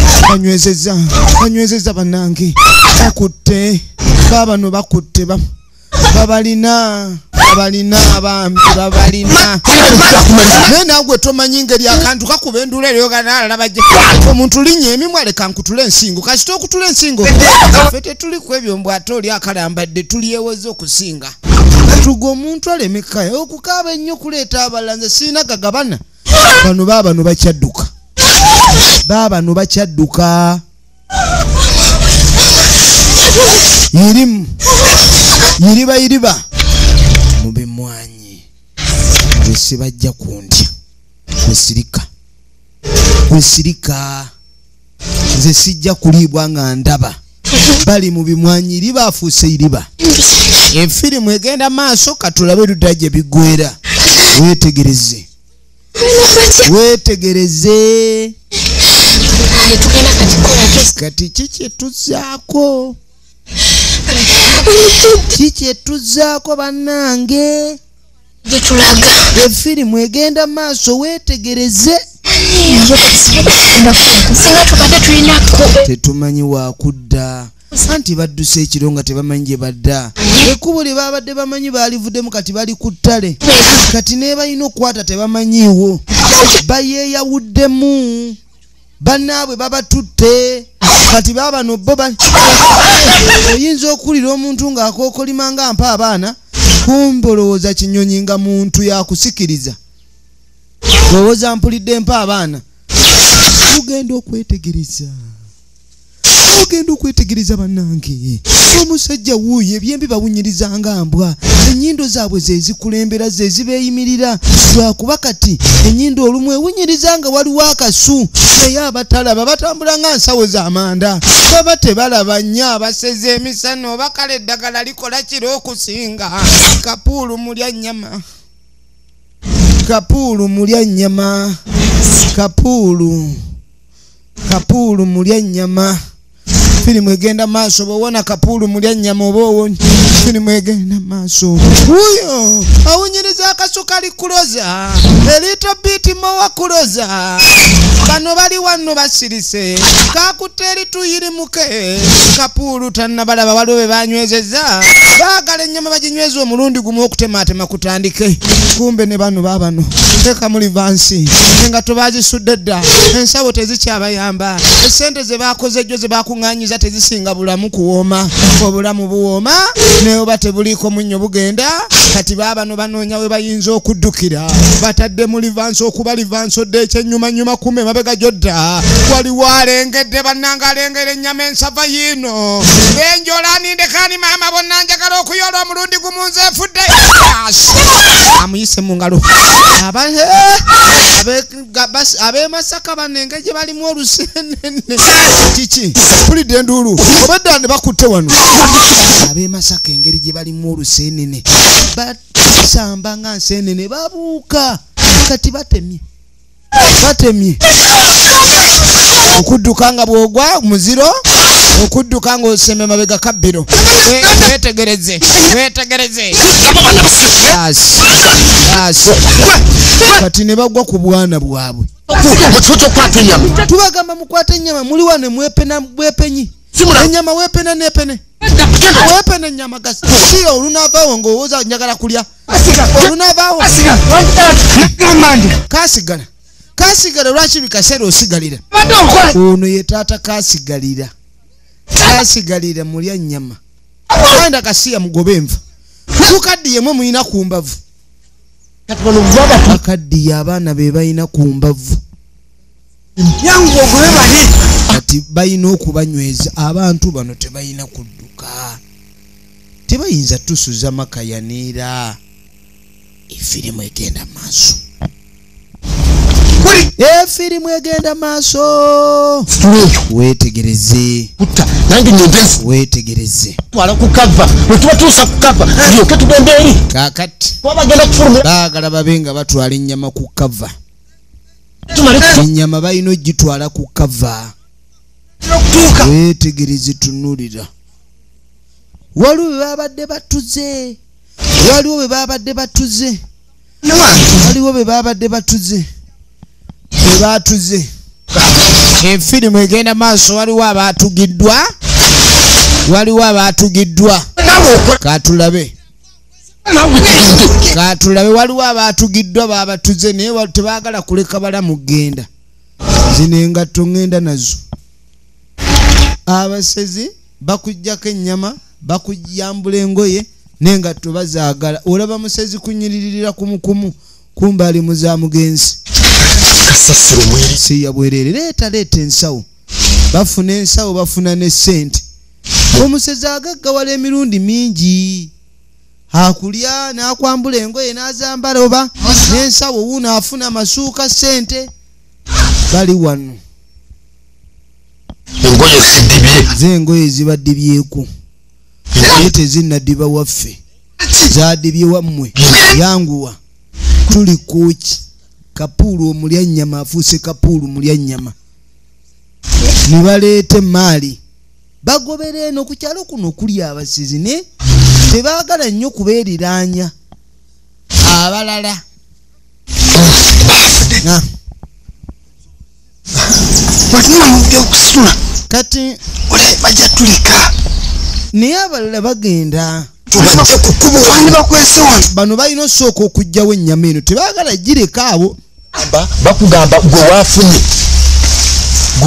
bannange bakutte babano bakutte babalina abambi babalina naye naagwe tomanyi ngeri akantu kakuba enduula eryoganaalala bajja omuntu linnya emimwa leka nkutula ensingo kasita okutula ensingo ffe tetuli ku ebyo mbw ate oli akalambadde tulyeweza okusinga tuga omuntu alemekaya okukaaba ennyo okuleeta abalala nze siina gagabana bano baba no bakyadduka baba no bakyadduka yiriba mubimwanyi bese bajja kundya kwesirika nze sijja kulibwa nga ndaba bali mu bimwanyi iriba afuuse iriba efirimu egenda maaso katulabe ludajja bigwera wetegereze kati kikyetuzaako bannange efirimu egenda maaso wetegereze tetumanyi wakudda anti badduse ekiro nga tebamanyi gye badda ekkubo lye babadde bamanyi baalivuddemu kati bali ku ttale kati ne balina okukwata tebamanyiiwo bayeeyawuddemu bannaabwe babatutte kati babano bo oyinza okuwulira omuntu ng'akookolima nga mpa abaana kumbe olowooza kinyonyi nga muntu yakusikiriza lowooza mpulidde mpa abaana ugenda okwetegereza bannange omusajja wuuyo ebyembi bawunyirizanga mbwa ennyindo zaabwe zezikulembera zezibeeyimirira lwakuba kati ennyindo olumu ewunyirizanga waliwo akasu naye abatalaba batambula nga nsawo z'amanda baba tebalaba nnyo abaseze emisana oba kale eddagala likola kiro okusinga kapuulu mulya nnyama kapuulu mulya nnyama firimu egenda maaso bw'owona kapuulu mulya nnyama oba owonye firimu egenda maaso wuyo awunyiriza akasu kali kuloza elito biiti mowa kuloza bano bali wano basirise kakutte erituyirimuke kapuulu tannabalaba waliwo be banywezeza baagala ennyama baginyweza omulundi gumu okutematema kutandike kumbe ne bano baabano teka muli vansi engato bazisudde dda ensawo tezikyabayamba esente ze bakoze ejjo ze bakuŋŋaanyiza tezisinga bulamu kuwooma obulamu buwooma naye oba tebuliiko munnyo bugenda kati baabano banoonya we bayinza okuddukira batadde mu livansi okuba livansi odde ekyennyumanyuma kume mabega gyodda waliwo alengedde bannanga alengera ennyama ensava yiino benjola nindekani maama bonna njagala okuyola omulundi gumu nze nfudde amuyise mu ngalo ab'e Masaka banenge gye balimu olusenene kiki pulidde enduulu obadde ne bakutte wano ab'e Masaka engeri gye balimu olusenene basamba nga nsenene babuuka kati batemye okudduka nga bwogwa muziro okudduka nga oseme mabega kabbiro wetegereze kati ne bagwa ku bwana bwabwe tubagamba mukwate ennyama muli wane mwepena bwepenyi ennyama wepena nepene wepena ennyama gasi siyo olunavaawo ng'owooza njagala kulya olunavaawo kasigala lwaki bikaseera osigalira ono ye taata kasigalira mulya nnyama kanda kasiya mugobe enva tukaddiyemu muyina ku mbavu akaddiye abaana be balina ku mbavu kati balina okubanyweza abantu bano tebalina kudduka tebayinza tusuza makayaneera efirimu egenda maaso efirimu egenda maaso wetegereze twala kukava wetuba kukava lyoke tugende eri kakati bagenda kufulumira baagala babe nga batwala ennyama ku kava ennyama balina ogitwala ku kava wetegereze tunulira waliwo be babadde batuze bebatuze efirimu egenda maaso waliwo abaatugiddwa katulabe waliwo abaatugiddwa babatuze naye tebaagala kuleka balamu genda zino engatto ngenda nazo abasezi bakujjako ennyama bakujyambula engoye n'engatto bazaagala olaba musezi kunyiririra kumukumu kumbali muza mugenzi kasasiro mweri siya bwerere leeta ensawo bafuna ensawo bafuna ne sente omusezi agaggawala emirundi mingi akulya n'akwambula engoye n'azambala oba n'ensawo wuuno afuna amasuuka sente bali wano engoye zidibye z'engoye zibaddibyeko naye tezinnaddiba waffe zadibye wammwe yanguwa tuli kuki Kapuulu omulya nnyama afuuse Kapuulu mulya nnyama ne baleeta emaali bagobera eno ku kyalo kuno kuli abasizi ne tebaagala nnyo kubeeriraanya abalala kati bajja tulika naye abalala bagenda tubajja kukuba wani bakwese wano bano balina osooka okugyawo ennyama eno tebaagala gireka abo bakugamba gwe waafunye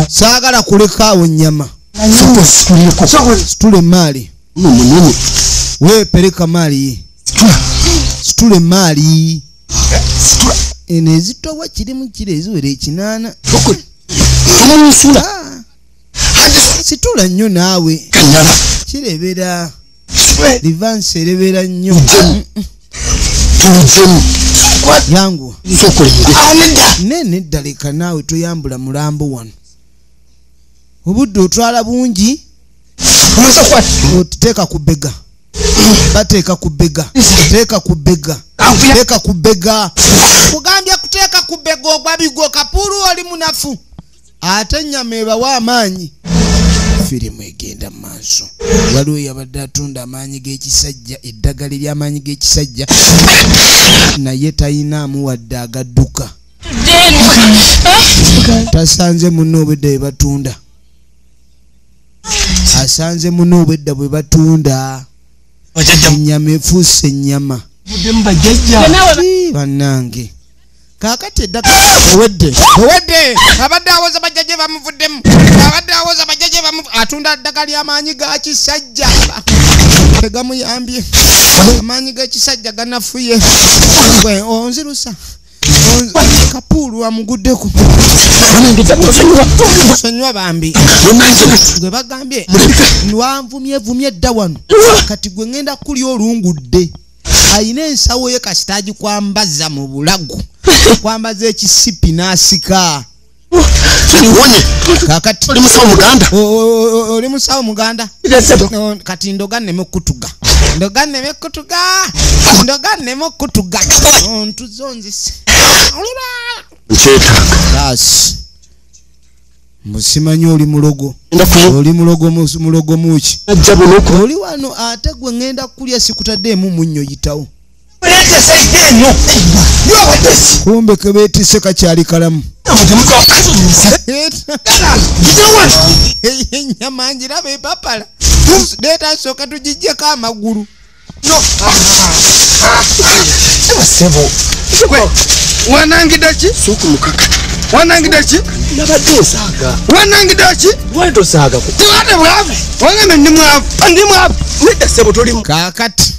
saagala kuleka awo ennyama situla emaali munene weepereka maali situla emaali eno ezitowa kirimu kiri eziwera 8 situla nnyo naawe kirebera livansi erebera nnyo yangu nene eddaleka naawe toyambula mulambo wano obudde otwala bungi otuteeka ku bbega bateeka ku bbega teeka ku bbega teeka ku bbega kugambye kuteeka ku bbega ogwabigo Kapuulu oli munafu ate ennyama ebawa amaanyi firimu egenda mu maaso waliwo yabadde atunda amaanyi g'ekisajja eddagala ery'amaanyi g'ekisajja naye tayinaamu wadde agadduka tasanze munno obwedda bwe batunda asanze munno obwedda bwe batunda ennyama efuuse ennyama bannange kaakati eddagala owedde abadde awoza bajjaje bamuvuddemu abadde awoza bajjaje atunda eddagala ly'amaanyi ga kisajja tegamuyambye amaanyi g'ekisajja ganafuye onzirusa Kapuulu amuguddeko sonywa bambi gwe bagambye nwanvumye dda wano kati gwe ngenda kulya olungudde ayina ensawo ye kasitaagi kwambaza mu bulago kwambaza ekisipi n'asika kakati oli musawo muganda kati ndoga nneme okutuga ntuzonzise basi musimanyi oli mulogo muki oli wano ate gwe ngenda kulya sikutaddeemu munnyo yitawo kumbe kebeetise kakyali kalamu ennyama njiraba epapala leeta asooka tugijjeko amagulu wanangidaki suku mukaka wanangidaki wanangidaki wetosaaga tiwate bwavu wangambe ndi mwavu nedda ssebo tolimu kaakati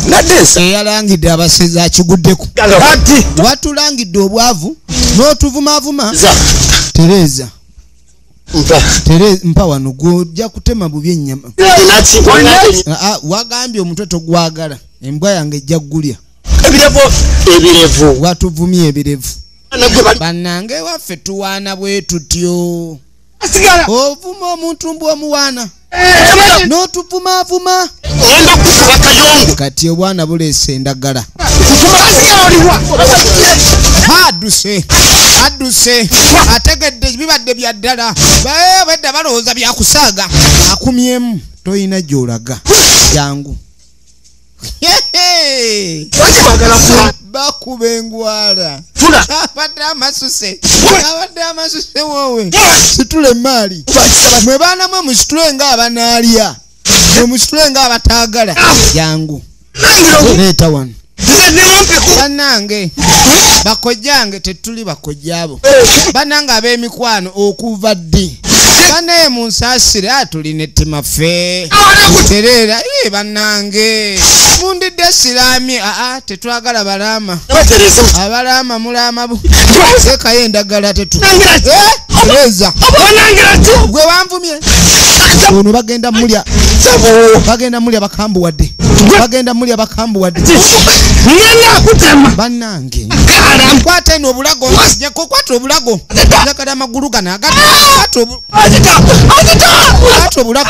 naddeesa eyalangidde abasezi akiguddeko ati watulangidde obwavu n'otuvumavuma Tereza mpa wano gw'ojja kutema bubi ennyama wagambye omutwe togwagala embwa yange ejja ggulya ebirevu watuvumye ebirevu bannange waffe tuwaana bwe tutyo ovuma omuntu mbw'omuwaana n'otuvumavuma kati obwana buleese endagala adduse ategedde bibadde bya ddala bedda balowooza byakusaaga akumyemu toyina gy'olaga jangu bakuba engwala abadde amasuse wowe situle emaali mwe baana mwe musitule nga abanaalya mwe musitule nga abataagala jangu leeta wano bannange bakojjange tetuli bakojjaabo bannange ab'emikwano okuva ddi Bane munsasire atuline timafe terera bannange mundidde silami tetwagala balama abalama mulama bu sekayo endagala tetu tereza gwe wanvumye ono bagenda mulya bakambuwadde bannange kwata eno obulago kwata obulago njagala amagulu gano kwata obulago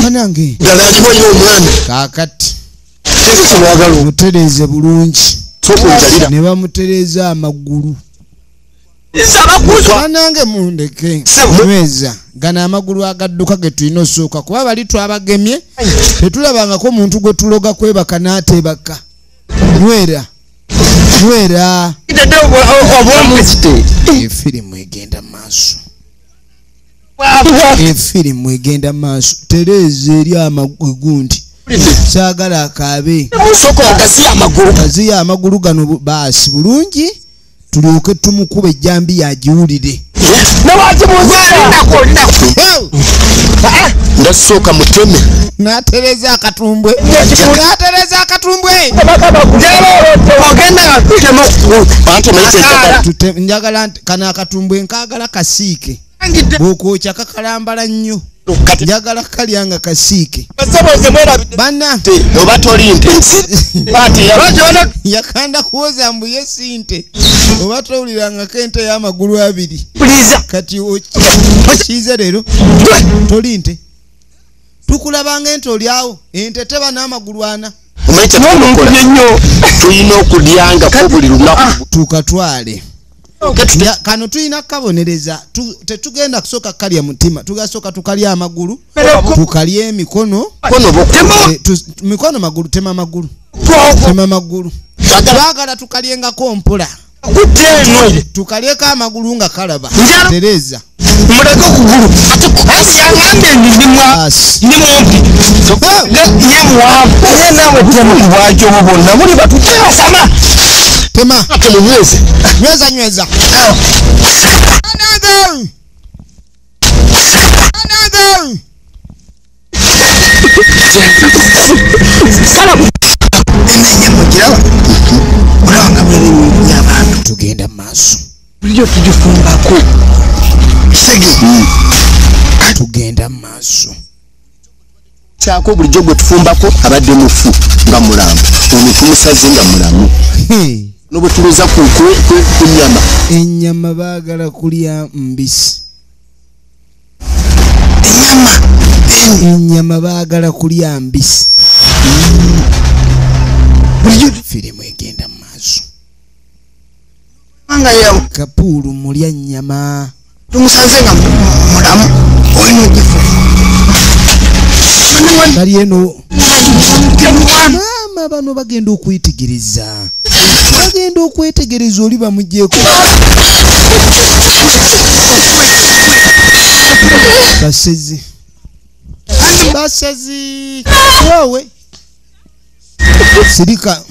bannange kakati mutereze bulungi ne bamutereza amagulu bannange mundeke mweza gana amagulu agadduka ge tulina osooka kuba bali twabagemye tetulabangako omuntu gwe tuloga kwebaka n'ateebaka nywera efirimu egenda maaso tereza eri amagundi saagala akaabe gaziya amagulu gano baasi bulungi tulyoke tumukuba ejjambi yagiwulire ndasooka muteme n'atereza akatumbwe njagala kana akatumbwe nkagala kasiike bw'okwokya kakalambala nnyo njagala kalyanga kasiike banna oba tolinte yakanda kuwoza mbu ye sinte oba towulirangako ente y'amagulu abiri kati okiize leero tolinte tukulabanga ente olyawo ente teba n'amagulu ana tulina okulyangako buli lunaku tukatwale kano tulina kabonereza tetugenda kusooka kalya mutima tugasooka tukalya amagulu tukalya emikono mikono magulu tema magulu twagala tukalyengako mpola tukalyeko amagulu nga kalaba tereza muleke okugulu yaŋŋambye ndi mumpi ye muwanvu naye naawe temulibwaki obwo bonna muli batukyasama tema temunyweze nyweza tugenda maaso bulijjo tugifumbako tugenda maaso kyako bulijjo gwe tufumbako abadde mufu nga mulamba ono tumusaze nga mulamu nobwe tuluza ku nyama ennyama baagala kulya mbisi ennyama baagala kulya mbisi firimu egenda maaso kapuulu mulya nnyama tumusaze nga mulamu olina ogifu bali eno maama bano bagenda okwetegereza oli bamugyeko basezi wowe sirika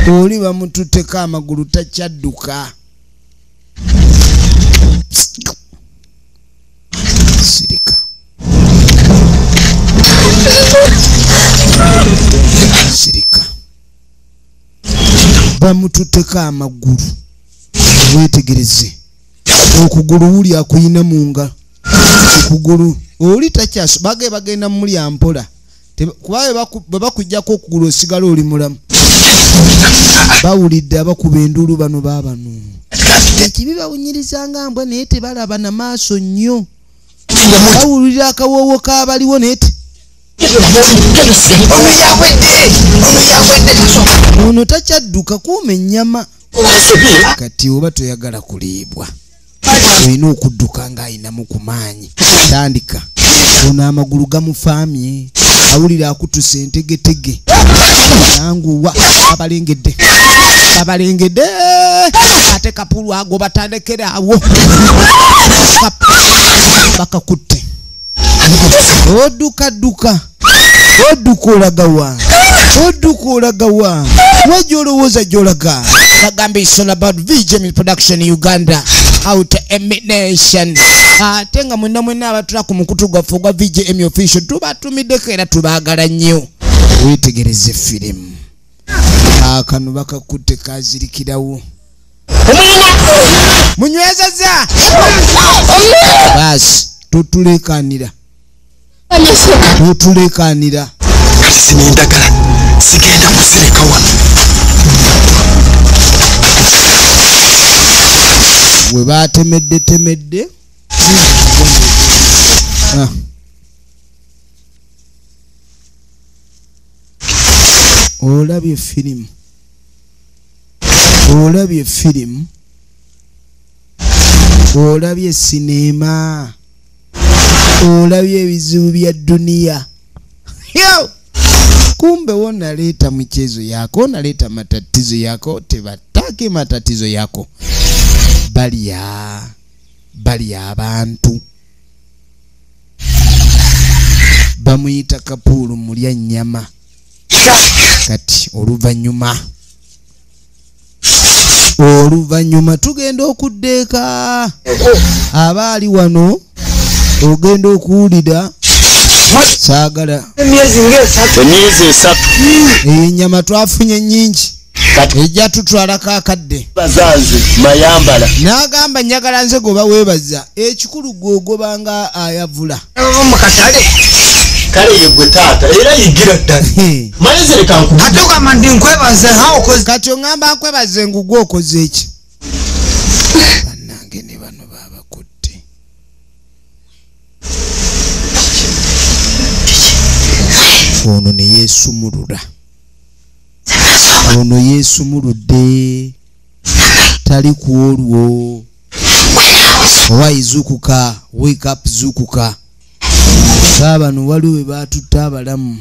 oli bamututeko amagulu takyadduka sirika bamututeko amagulu wetegereze okugulu wuli akuyina munga okugulu oli takyaso bagenda mulya mpola kuba bwe bakujjako okugulu osigala oli mulamu bawulidde abakuba endulu bano baabano ekibi bawunyirizanga mbwa naye tebalaba na maaso nnyo bawulira akawoowo kabaliwo naye ono takyadduka kuuma ennyama kati oba toyagala kuliibwa olina okudduka ng'ayinamu ku maanyi tandika ono amagulu gamufaamye awulira akutuse entegetege nanguwa abalengedde ate kapulu ago batandekere awo bakakutte odduka olagawa wajolowooza jolaga nagambe isola about VJ Production Uganda out emination atenga mwena abatula ku mukutu gwaffe gwa VJM official tubatumideko era tubaagala nnyo wetegereze firimu akano bakakutte kazirikirawo munywezeza basi tutulekanira sinendagala sigenda kusereka wano we batemedde olabye firimu olabye sinema olabye ebizibu bya dunia kumbe wonaleta michezo yako naleta matatizo yako tebataki matatizo yako bali abantu bamuyita Kapulu mulya nyama kati oluvannyuma tugenda okuddeeka abaali wano ogenda okuwulira saagala emyezi 3 ennyama twafunye nnyingi ejja tutwalako akadde bazanze mayambala n'agamba njagala nze goba weebaza ekikulu gwogobanga ayavula mu katale kale yegwe taata era yigira ddala mayezereka ate ogamba ndi nkwebaze kati oŋŋamba nkwebaze ngugwe okoze eki bannange ne bano baabakutte ono ne yeesumuludde tali ku olwo owayi zukuka wake up zukuka saabano waliwo we baatutta abalamu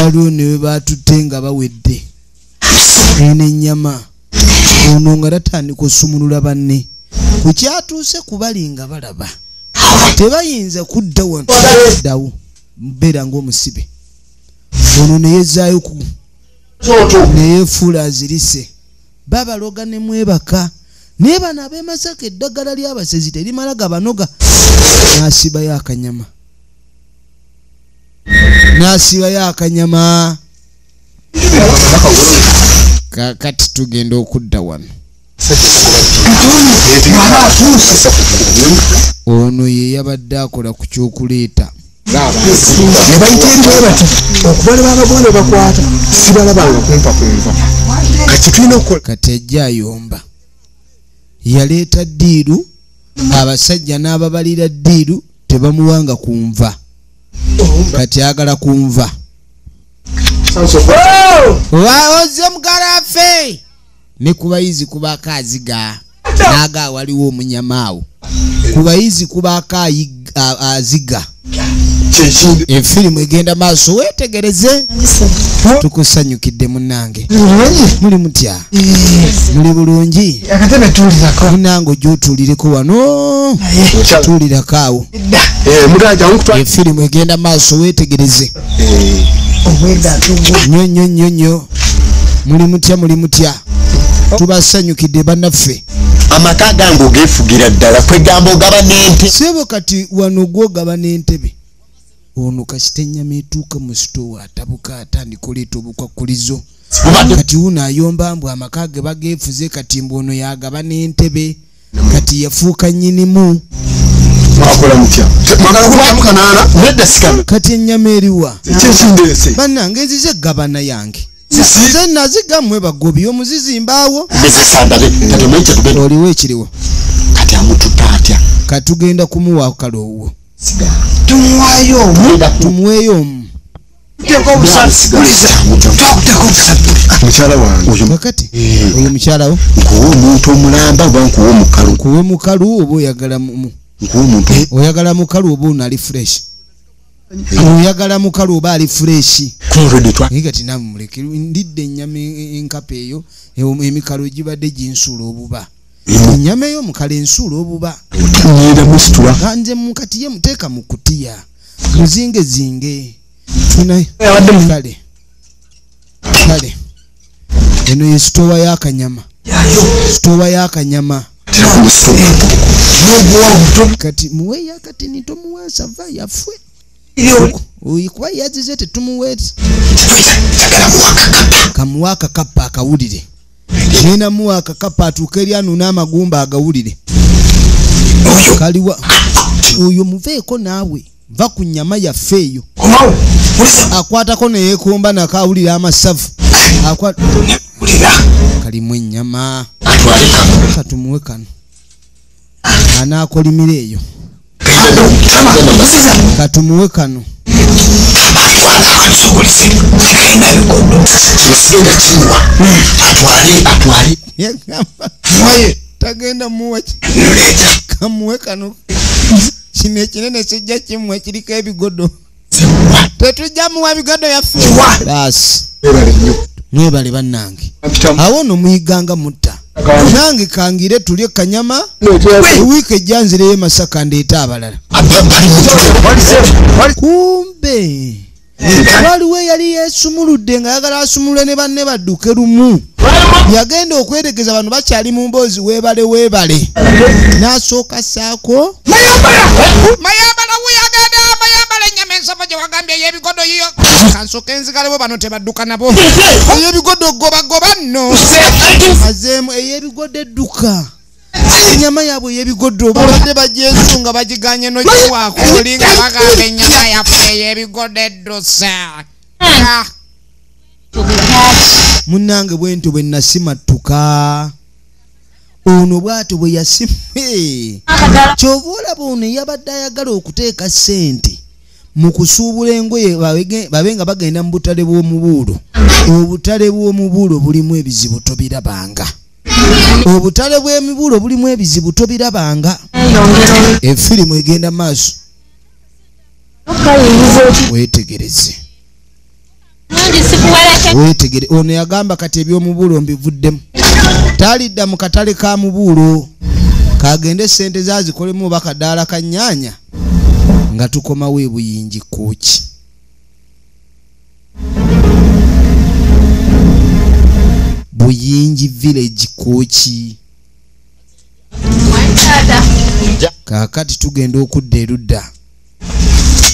waliwo ne we baatutte nga bawedde ene ennyama ono nga tatandika osumulula banne ku kyatuuse kubali nga balaba tebayinza kudda wano ddawo mbeera ng'omusibe ono ne yezzaayo ku neyefuula azirise babaloga ne mwebaka naye bano ab'emasaka eddagala ly'abasezi terimala gabanoga n'asibayo akanyama kakati tugenda okudda wano ono ye yabadde akola ku kyokuleeta ne bayita eriwe bati okubala babagone bakwata sibalabanga kumpa kati tulina okukola kati ajja ayomba yaleeta ddiiru abasajja n'ababalira ddiiru tebamuwanga kunva kati agala kunva waoze mugalafe ne kubayizi kubako aziga naga waliwo omunyamaawo kubayizi kubako aziga efirimu egenda maaso wetegereze tukusanyukidde munnange muli mutya muli bulungi munnange ojja otuulireko wano tuulirako awo efirimu egenda maaso wetegereze nyo muli mutya tubasanyukidde bannaffe amaka gange ogefugira ddala kwegamba ogaba n'ente sebo kati wano gwogaba n'entebe ono kasita ennyama etuuka mu sitowa atabuka atandika oleeta obukwakkulizo kati wuno ayomba mbw amaka ge bageefuze kati mbu ono yagaba n'entebe kati yafuuka nnyinimu mwakola mutya mwagala kubaamukanaana nedda sikame kati ennyama eriwa kyekindeese bannange nzize gabana yange nze nazigammwe bagobi omuzizimbaawo oliwo ekiriwo kati amututta atya katugenda kumuwa kaloowo tumuweeyo omu mukyala wange kakati oyo mukyalawo nkuwa omuntu omulamba oba nkuwa omukalu nkuwe mukalu oba oyagala mukalu oba onali fresh oyagala mukalu oba ali freshi naye kati nawe muleke ndidde ennyama enkapa eyo emikalo gibadde ginsuula obuba ennyama ey'omukala ensuula obuba nze mukati ye muteeka mu kutiya muzingezinge kale eno ye sitowa y'akanyama kati muweya kati nitomuwasa va yafwe uyikuba yazize tetumuweesa kamuwaka kappa akawulire nina muwaka kappa atuuka eri anuna amagumba agawulire kaliwa oyo muveeko naawe va ku nnyama yaffe eyo akwatako neyeekomba nakawulira amasavu kalimu ennyama katumuwe kano anaakolimira eyo katumuwe kano tagenda muwaki kamuwe kano kino ekinene kijja kimu ekiriko ebigodo tetujja muwa bigodo yaffe basi mwebale bannange awo no muyiganga mutta nange kangire tulye kanyama wiiki ejja nzireyo Masaka ndeeta abalala kumbe waliwo eyali yeesumuludde nga yagala asumulwe ne banne badduke lumu yagenda okwetegeza bano bakyali mu mboozi weebale n'asooka saako mayambala weyagenda mayambala ennyama ensava gye wagambye ey'ebigodo yiyo kansooka enzigalebo bano tebadduka nabo ey'ebigodo gobagoba nno azeemu ey'ebigodo edduka ennyama yaabwe ey'ebigodo babadde bagyesunga bagiganye nokiwaako olinga bagamba ennyama yaffe ey'ebigodo eddusa munnange bwentyo bwe nasimattuka ono bw'atyo bwe yasimye kyova olaba ono yabadde ayagala okuteeka ssente mu kusuubula engoye babe nga bagenda mu butale bw'omubuulo obutale bw'omubuulo bulimu ebizibu tobirabanga obutale bw'emibuulo bulimu ebizibu tobirabanga efirimu egenda maaso wetegereze ono yagamba kati ebyomubuulo mbivuddemu talidda mu katale ka mubuulo kagende sente zazikolemu oba kadaala ka nnyaanya nga tukomawo ebuyingi kooki Buyingi village kooki kakati tugenda okudda erudda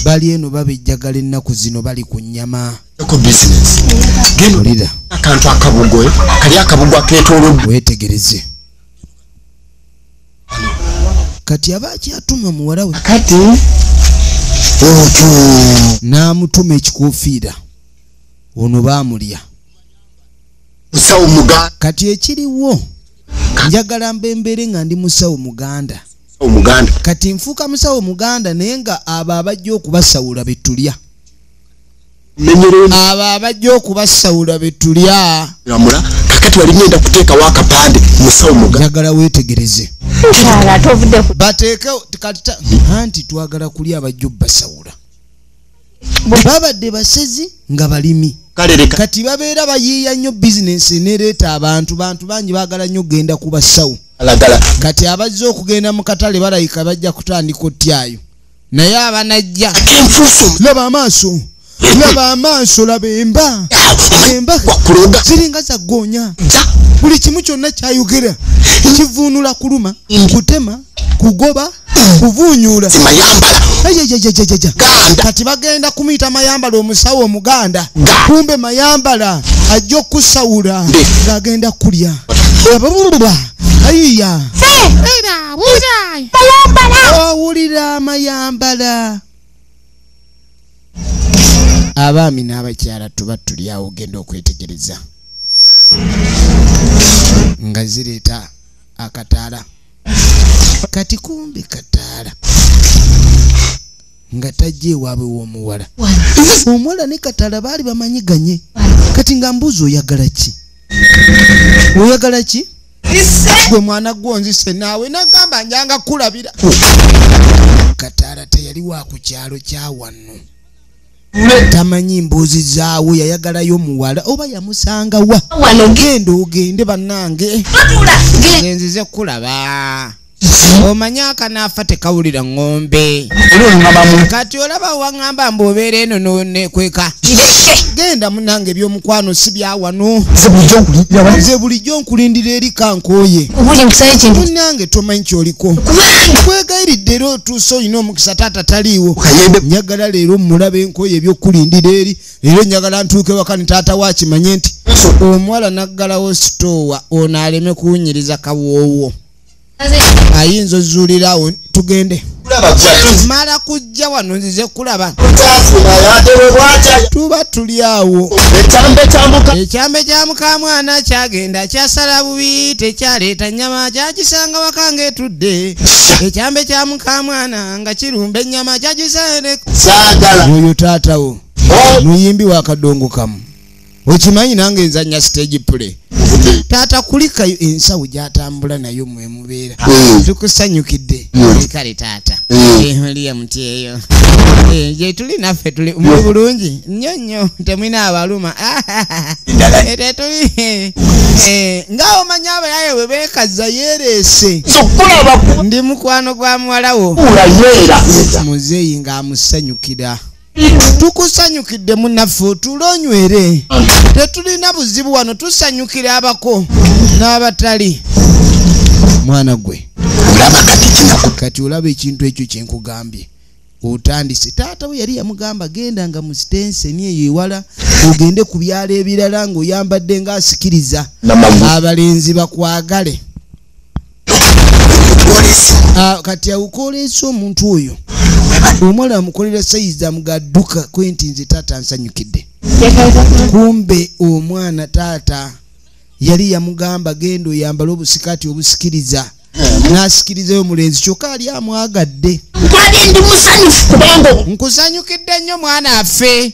bali eno babejjagala ennaku zino bali ku nnyama ko business olira akantu akabugoye kali akabugo aketolo wetegereze kati abaki atuma muwala we kati ojo namutuma ekikofiira ono baamulya musawo muganda kati ekiriwo njagala mbembere nga ndi musawo muganda omuganda kati nfuuka musawo muganda naye nga abo abajja okubasawula betulya abo abajja okubasawula betulya yamula kakati wali ngenda kuteeka wakapande musawo muganda njagala weetegereze bateeke kati anti twagala kulya abajja obbasawula babadde basezi nga balimi kati babeera bayiiya nnyo bizinensi nereeta abantu bangi baagala nnyo okgenda ku basawo kati abazze okugenda mu katale balayika bajja kutandika otyayo naye abanajja laba amaaso laba emba ziringa zaggoonya buli kimu kyonna kyayogera kivuunula kuluma kutema kugoba kuvuunyula kati bagenda kumuyita Mayambala omusawo omuganda kumbe Mayambala ajja okusawula ng'agenda kulya ayiya owulira Mayambala abaami n'abakyala tuba tuli awo ogenda okwetegereza nga zireeta akataala kati kumbe kataala nga tajja ewaabwe w'omuwala omuwala ne kataala baali bamanyiganye kati nga mbuzi oyagala ki gwe mwana gwonzise naawe nagamba njanga kulabira kataala teyali wa ku kyalo kya wano tamanyi mbuzi zaawe yayagalayo muwala oba yamusanga wa genda ogende bannange genzize kulaba omanyaka nafa tekawulira ng'ombe kati olaba waŋŋamba mbobeera eno nonekweka genda munange ebyomukwano si byawano nze bulijjo nkulindira eri kankooye munange tomanyi kyoliko kwegayiridde era otuuse olina omukisa taata taliiwo njagala leero mulabe enkooye ebyokulindira eri era njagala ntuuke waka ne taata wakimanye nti omuwala naggalawo sitoowa ono aleme kuwunyiriza kawoowo ayinza ozuulirawo tugende mala kujja wano nzize kulaba tuba tuli awo ekyambe kya mukamwana kyagenda kyasala bubi tekyaleeta nnyama kyagisanga waka ng'etudde ekyambe kya mukamwana nga kirumba ennyama kyagisaereko oyo taatawo muyimbi wa kadongo kamu okimanyi nange nzanya stage play taata kulikayo ensawo gyatambula nayo mwe mubeera tukusanyukidde kale taata oliya muti eyo gye tuli naffe tuli muli bulungi nnyo nnyo temwina abaluma tetuli nga omanya abayaye bwe beekaza yeereese ndi mukwano gwa muwalawo muzeeyi ng'amusanyukira tukusanyukidde munnaffe otulonywere tetulina buzibu wano tusanyukire abako n'abatali mwana gwe kati olaba ekintu ekyo kyenkugambye otandise taata we yali yamugamba genda nga mu sitenseni eyo ewala ogende ku byalo ebirala ng'oyambadde ng'asikiriza abalenzi bakwagale kati awukoleesa omuntu oyo omwala amukolera sayizi amugadduka kwenti nze taata nsanyukidde kumbe omwana taata yali yamugamba genda oyambale obusikati obusikiriza n'asikirizayo omulenzi kyokka ali amwagadde nkusanyukidde nnyo mwana affe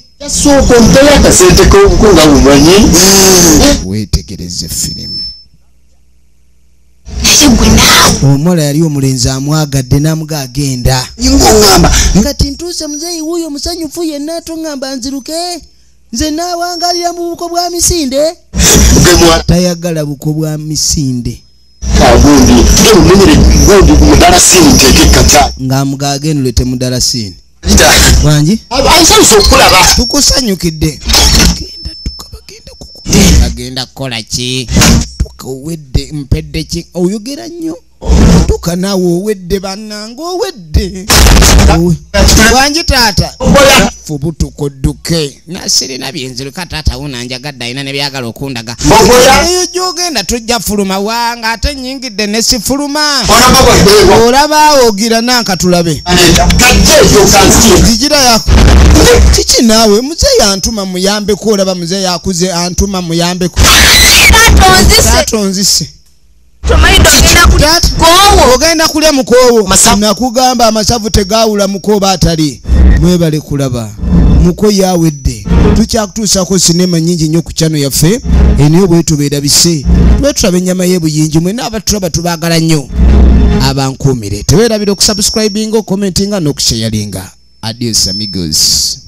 weetegereze firimu omwala yali omulenzi amwagadde n'amuga agenda kati ntuuse muzeeyi wuuyo musanyufu yenna toŋŋamba nziruke nze naawangalira mu buko bwa misinde tayagala buko bwa misinde ng'amuga agendule temudalasini wangi tukusanyukidde genda tukabagenda kuko agenda kukola ki owedde mpedde ki oyogera nnyo tuka naawe owedde bannanga owedde wangi taata fubutuka odduke nasirina byenzirika taata wunanjagadde alina ne byagala okundaga eyo gyogenda tujja fuluma wanga ate nnyingidde ne sifuluma olaba ogira nanka tulabe zigira yako kiki naawe muzeeyi antuma muyambeko olaba muzeeyi akuze antuma muyambeko tatonzise ogenda kulya mukoowo nakugamba amasavu tegaawula mukooba atali mwebale kulaba muko yawedde tukyakutuusako sinema nyingi nnyo ku kyano yaffe eniyo bwe tubeerabise tube tulaba ennyama y'ebuyingi mwena abatulaba tubaagala nnyo abankuumire teweerabira okusubscribinga okomentinga n'okushayalinga adios amigos